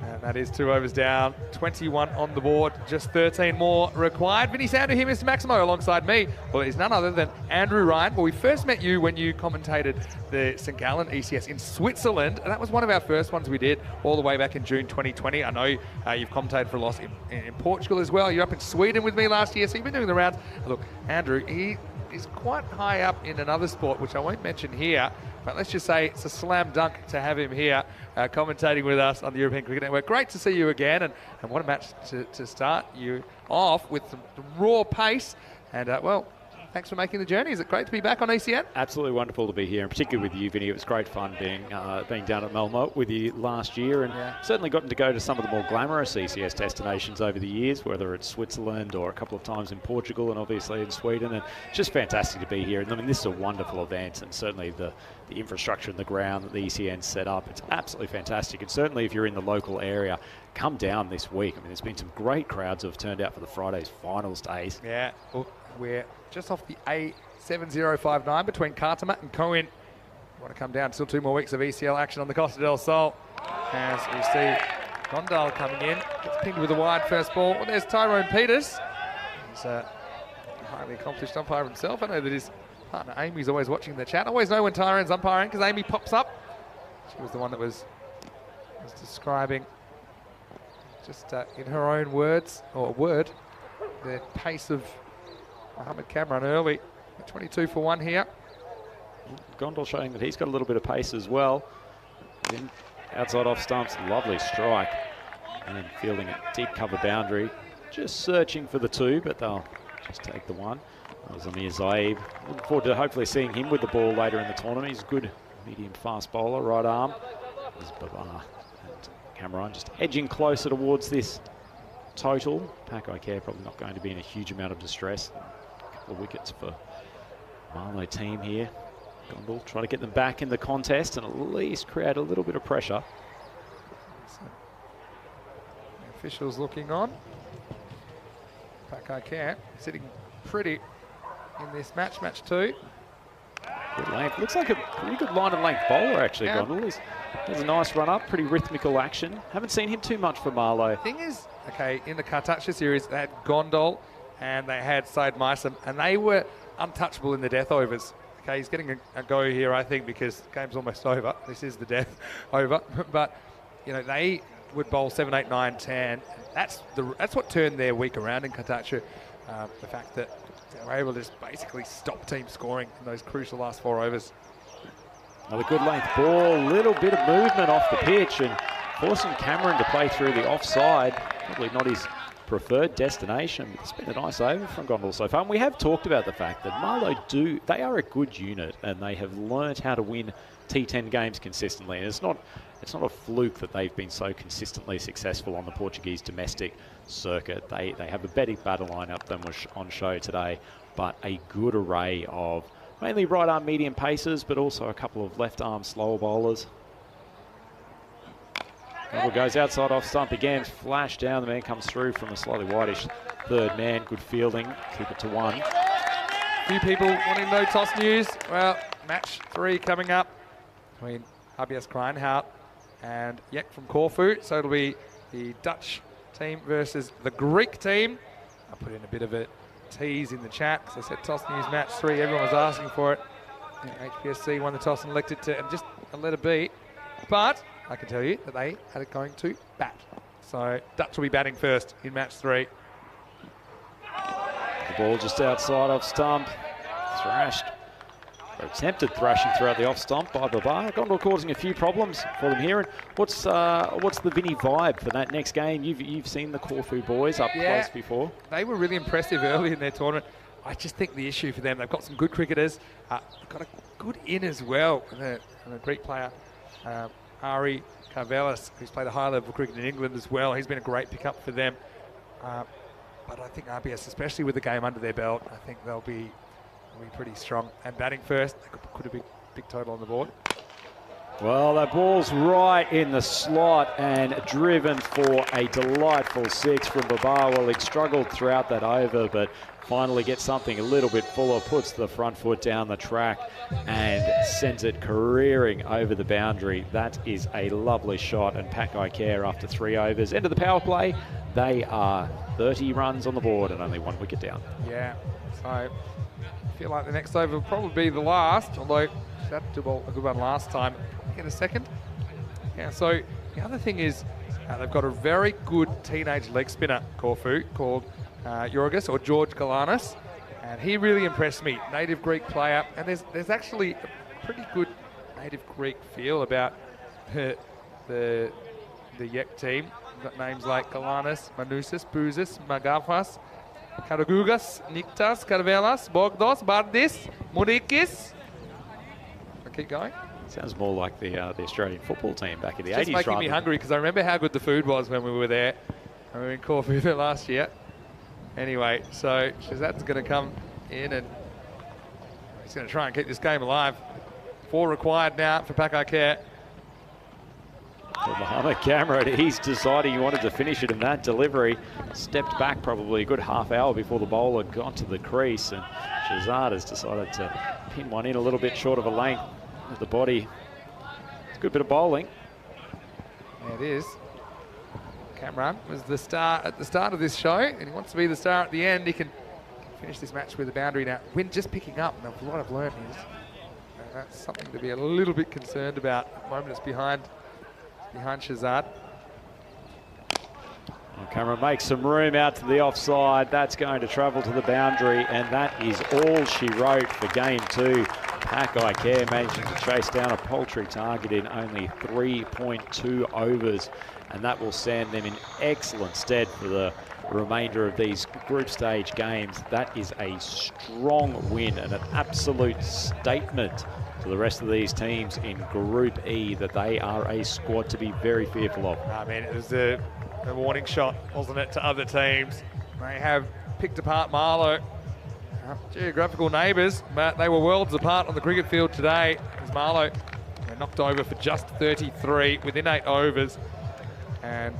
And that is 2 overs down, 21 on the board, just 13 more required. Vinny Sandu here, Mr. Maximo, alongside me. Well, he's none other than Andrew Ryan. Well, we first met you when you commentated the St. Gallen ECS in Switzerland, and that was one of our first ones we did all the way back in June 2020. I know you've commentated for a loss in Portugal as well. You're up in Sweden with me last year, so you've been doing the rounds. Look, Andrew, he is quite high up in another sport, which I won't mention here, but let's just say it's a slam dunk to have him here commentating with us on the European Cricket Network. Great to see you again, and what a match to start you off with some raw pace. And, well, thanks for making the journey. Is it great to be back on ECN? Absolutely wonderful to be here, and particularly with you, Vinny. It was great fun being down at Malmo with you last year, and certainly gotten to go to some of the more glamorous ECS destinations over the years, whether it's Switzerland or a couple of times in Portugal and obviously in Sweden. And it's just fantastic to be here. And I mean, this is a wonderful event, and certainly the infrastructure and the ground that the ECN set up, it's absolutely fantastic. And certainly if you're in the local area, come down this week. I mean, there's been some great crowds who have turned out for the Friday's finals days. Yeah, well, we're just off the A7059 between Kartamat and Coen. want to come down. Still 2 more weeks of ECL action on the Costa del Sol. As we see Gondal coming in. Gets pinged with a wide first ball. Well, there's Tyrone Peters. He's a highly accomplished umpire himself. I know that his partner Amy's always watching the chat. I always know when Tyrone's umpiring because Amy pops up. She was the one that was describing, just in her own words, or word, the pace of Mohamed Cameron early. 22 for 1 here. Gondal showing that he's got a little bit of pace as well. Then outside off stumps, lovely strike. And then fielding a deep cover boundary. Just searching for the 2, but they'll just take the 1. That was Amir Zaib. Looking forward to hopefully seeing him with the ball later in the tournament. He's a good medium fast bowler, right arm. There's Babar and Cameron just edging closer towards this total. Pack Care probably not going to be in a huge amount of distress. A couple of wickets for Marlow team here. Gondal trying to get them back in the contest and at least create a little bit of pressure. So, the officials looking on. Pack Care sitting pretty in this match, match 2. Good length. Looks like a pretty good line and length bowler actually, yeah. Gondal. There's a nice run up, pretty rhythmical action. Haven't seen him too much for Marlow. Thing is, okay, in the Kartacha series, they had Gondal and they had Said Maisam, and they were untouchable in the death overs. Okay, he's getting a go here, I think, because the game's almost over. This is the death over. But, you know, they would bowl 7, 8, 9, 10. That's what turned their week around in Kartacha. The fact that they were able to just basically stop team scoring in those crucial last 4 overs. Another good length ball, little bit of movement off the pitch and forcing Cameron to play through the offside. Probably not his preferred destination, but it's been a nice over from Gondal so far. And we have talked about the fact that Marlow they are a good unit and they have learnt how to win T10 games consistently. And it's not a fluke that they've been so consistently successful on the Portuguese domestic circuit. They have a better batter lineup than was on show today, but a good array of mainly right arm medium pacers, but also a couple of left arm slower bowlers. Gondal goes outside off stump again, flash down, the man comes through from a slightly whitish third man, good fielding, keep it to 1. A few people wanting no toss news. Well, match 3 coming up between HBS Krijnhout and Yek from Corfu. So it'll be the Dutch team versus the Greek team. I'll put in a bit of a tease in the chat because I said toss news match 3. Everyone was asking for it. And HPSC won the toss and elected to just let it be. But I can tell you that they had it going to bat. So Dutch will be batting first in match 3. The ball just outside off stump, thrashed. Or attempted thrashing throughout the off stump by Babar. Gondal causing a few problems for them here. And what's the Vinny vibe for that next game? You've seen the Corfu boys up close before. They were really impressive early in their tournament. I just think the issue for them, they've got some good cricketers. They've got a good in as well. And a Greek player, Ari Karvelis, who's played a high level of cricket in England as well. He's been a great pickup for them. But I think RBS, especially with the game under their belt, I think they'll be pretty strong. And batting first, they could put a big total on the board. Well, that ball's right in the slot and driven for a delightful 6 from Babar. Well, he'd struggled throughout that over, but finally gets something a little bit fuller, puts the front foot down the track and sends it careering over the boundary. That is a lovely shot, and Pack Care after 3 overs. End of the power play, they are 30 runs on the board and only 1 wicket down. Yeah, so I feel like the next over will probably be the last, although that did a good one last time. In a second. Yeah, so the other thing is they've got a very good teenage leg spinner, Corfu, called Yorgos or George Galanis, and he really impressed me. Native Greek player, and there's actually a pretty good native Greek feel about the Yek team. We've got names like Galanis, Manousis, Bouzis, Magafas, Karagugas, Niktas, Karvelas, Bogdos, Bardis, Murikis. I keep going. Sounds more like the Australian football team back in the 80s. It's making me hungry because I remember how good the food was when we were there. I were in Corfu there last year. Anyway, so Shazad's going to come in and he's going to try and keep this game alive. 4 required now for Pack Care. Well, Mohamed Cameron, he's decided he wanted to finish it in that delivery. Stepped back probably a good half hour before the bowler got to the crease, and Shazad has decided to pin one in a little bit short of a length. at the body. It's a good bit of bowling. Yeah, it is. Cameron was the star at the start of this show, and he wants to be the star at the end. He can finish this match with a boundary now. Win just picking up, and what I've learned is that's something to be a little bit concerned about. At the moment it's behind Shazad. Well, Cameron makes some room out to the offside. That's going to travel to the boundary, and that is all she wrote for game 2. Pack Care managing to chase down a paltry target in only 3.2 overs, and that will stand them in excellent stead for the remainder of these group stage games. That is a strong win and an absolute statement to the rest of these teams in Group E that they are a squad to be very fearful of. I mean, it was a warning shot, wasn't it, to other teams. They have picked apart Marlow. Geographical neighbours, but they were worlds apart on the cricket field today. As Marlow knocked over for just 33 within 8 overs. And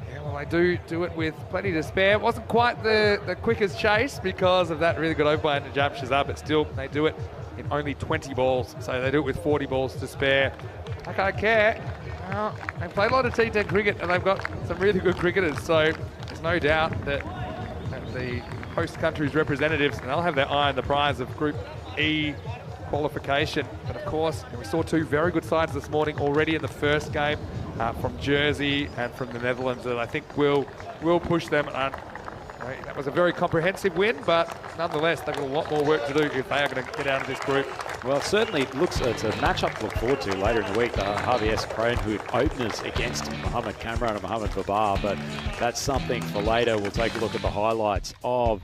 yeah, well, they do it with plenty to spare. It wasn't quite the quickest chase because of that really good over by Najam Shazad, but still they do it in only 20 balls. So they do it with 40 balls to spare. I care. They play a lot of T10 cricket and they've got some really good cricketers. So there's no doubt that the host country's representatives, and they'll have their eye on the prize of Group E qualification. But of course, we saw 2 very good sides this morning already in the first game from Jersey and from the Netherlands that I think will push them. That was a very comprehensive win, but nonetheless, they've got a lot more work to do if they are going to get out of this group. Well, certainly it's a matchup to look forward to later in the week. Harvey S. Cronehood openers against Mohamed Kamran and Mohamed Babar, but that's something for later. We'll take a look at the highlights of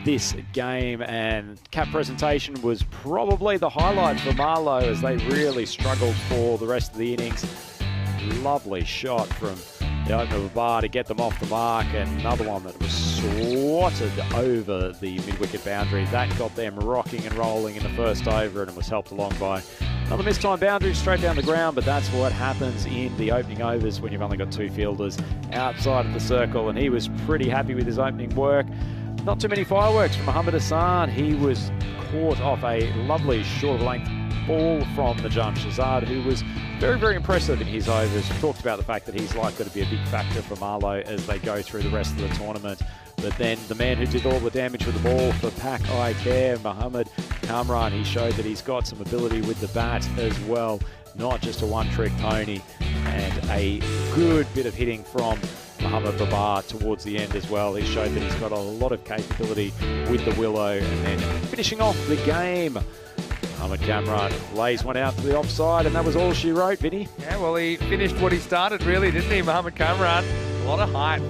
this game, and cap presentation was probably the highlight for Marlow as they really struggled for the rest of the innings. Lovely shot from the opener Babar to get them off the mark, and another one that was swatted over the mid-wicket boundary. That got them rocking and rolling in the first over, and it was helped along by another missed time boundary straight down the ground, but that's what happens in the opening overs when you've only got 2 fielders outside of the circle, and he was pretty happy with his opening work. Not too many fireworks from Mohamed Hassan. He was caught off a lovely short length ball from Najam Shazad, who was very, very impressive in his overs. We talked about the fact that he's likely to be a big factor for Marlow as they go through the rest of the tournament. But then the man who did all the damage with the ball for Pack Care, Mohamed Kamran, he showed that he's got some ability with the bat as well, not just a one-trick pony. And a good bit of hitting from Mohamed Babar towards the end as well. He showed that he's got a lot of capability with the willow. And then finishing off the game, Mohamed Kamran lays one out to the offside, and that was all she wrote, Vinny. Yeah, well, he finished what he started, really, didn't he, Mohamed Kamran? A lot of hype.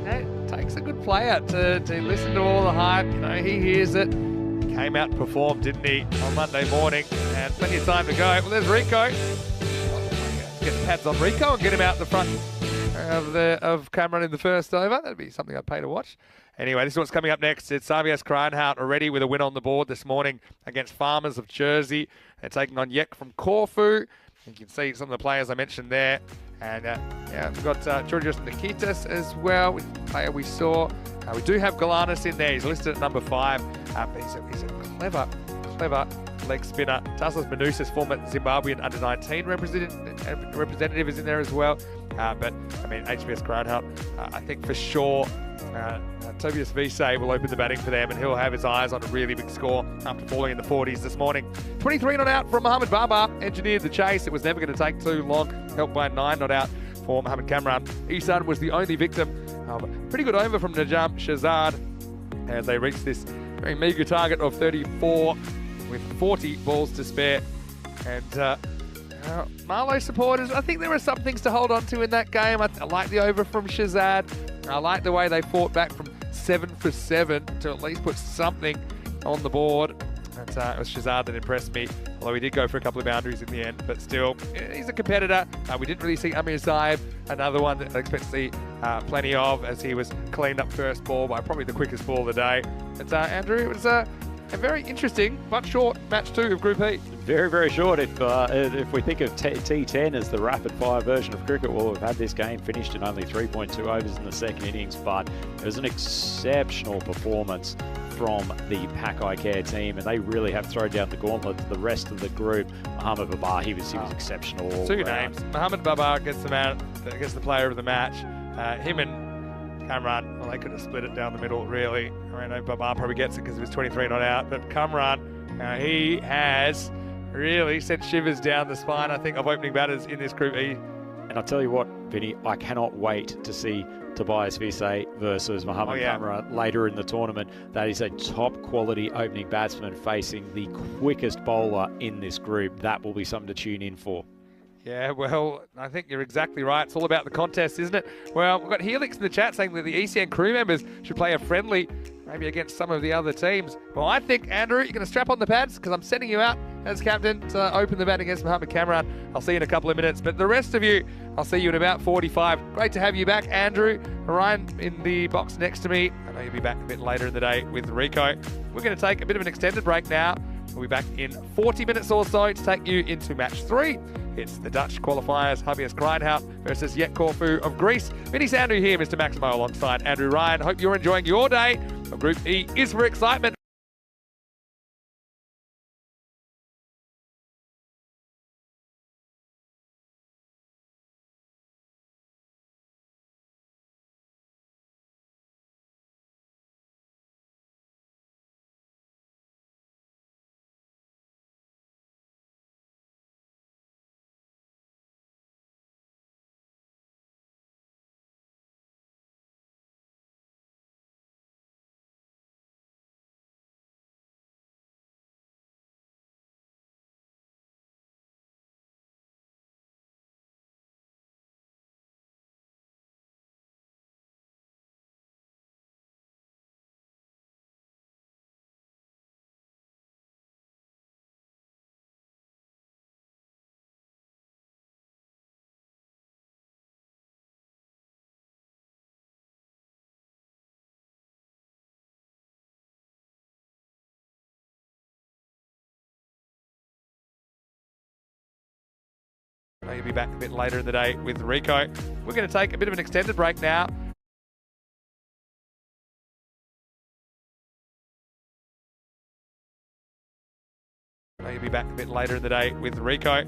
It takes a good player to listen to all the hype. You know, he hears it. He came out and performed, didn't he, on Monday morning, and plenty of time to go. Well, there's Rico. Let's get the pads on Rico and get him out the front of Cameron in the first over. That'd be something I'd pay to watch. Anyway, this is what's coming up next. It's RBS Kranhout already with a win on the board this morning against Farmers of Jersey. They're taking on Yek from Corfu. You can see some of the players I mentioned there. And yeah, we've got Georgios Nikitas as well, with the player we saw. We do have Galanis in there. He's listed at number 5. He's a clever leg spinner. Tassos Manousis, former Zimbabwean under-19 representative, is in there as well. But, I mean, HBS Kranhout, I think for sure Tobias Vise will open the batting for them, and he'll have his eyes on a really big score after falling in the 40s this morning. 23 not out from Mohamed Babar, engineered the chase. It was never going to take too long, helped by 9 not out for Mohamed Kamran. Isan was the only victim of a pretty good over from Najam Shazad as they reached this very meagre target of 34 with 40 balls to spare. And Marlow supporters, I think there were some things to hold on to in that game. I like the over from Shazad. I like the way they fought back from 7 for 7 to at least put something on the board. And it was Shazad that impressed me, although he did go for a couple of boundaries in the end. But still, he's a competitor. We didn't really see Amir Saib, another one that I expect to see plenty of, as he was cleaned up first ball by probably the quickest ball of the day. But Andrew, it was and very interesting but short match 2 of Group E. Very, very short. If we think of T10 as the rapid-fire version of cricket, well, we've had this game finished in only 3.2 overs in the second innings, but it was an exceptional performance from the Pakai Care team, and they really have thrown down the gauntlet to the rest of the group. Mohamed Babar, he was exceptional. 2 names. Mohamed Babar gets the player of the match. Him and Kamran, well, they could have split it down the middle, really. I know Babar probably gets it because he was 23 not out, but Kamran, he has really sent shivers down the spine, I think, of opening batters in this Group E. And I'll tell you what, Vinny, I cannot wait to see Tobias Vise versus Mohamed Kamran later in the tournament. That is a top quality opening batsman facing the quickest bowler in this group. That will be something to tune in for. Yeah, well, I think you're exactly right. It's all about the contest, isn't it? Well, we've got Helix in the chat saying that the ECN crew members should play a friendly, maybe against some of the other teams. Well, I think, Andrew, you're going to strap on the pads because I'm sending you out as captain to open the bat against Mohamed Kamran. I'll see you in a couple of minutes. But the rest of you, I'll see you in about 45. Great to have you back, Andrew. Ryan in the box next to me. I know you'll be back a bit later in the day with Rico. We're going to take a bit of an extended break now. We'll be back in 40 minutes or so to take you into match 3. It's the Dutch qualifiers, Javier Grindhout versus Yet Corfu of Greece. Vinny Sandu here, Mr. Maximo, alongside Andrew Ryan. Hope you're enjoying your day. Group E is for excitement. I know you'll be back a bit later in the day with Rico. We're going to take a bit of an extended break now. I know you'll be back a bit later in the day with Rico.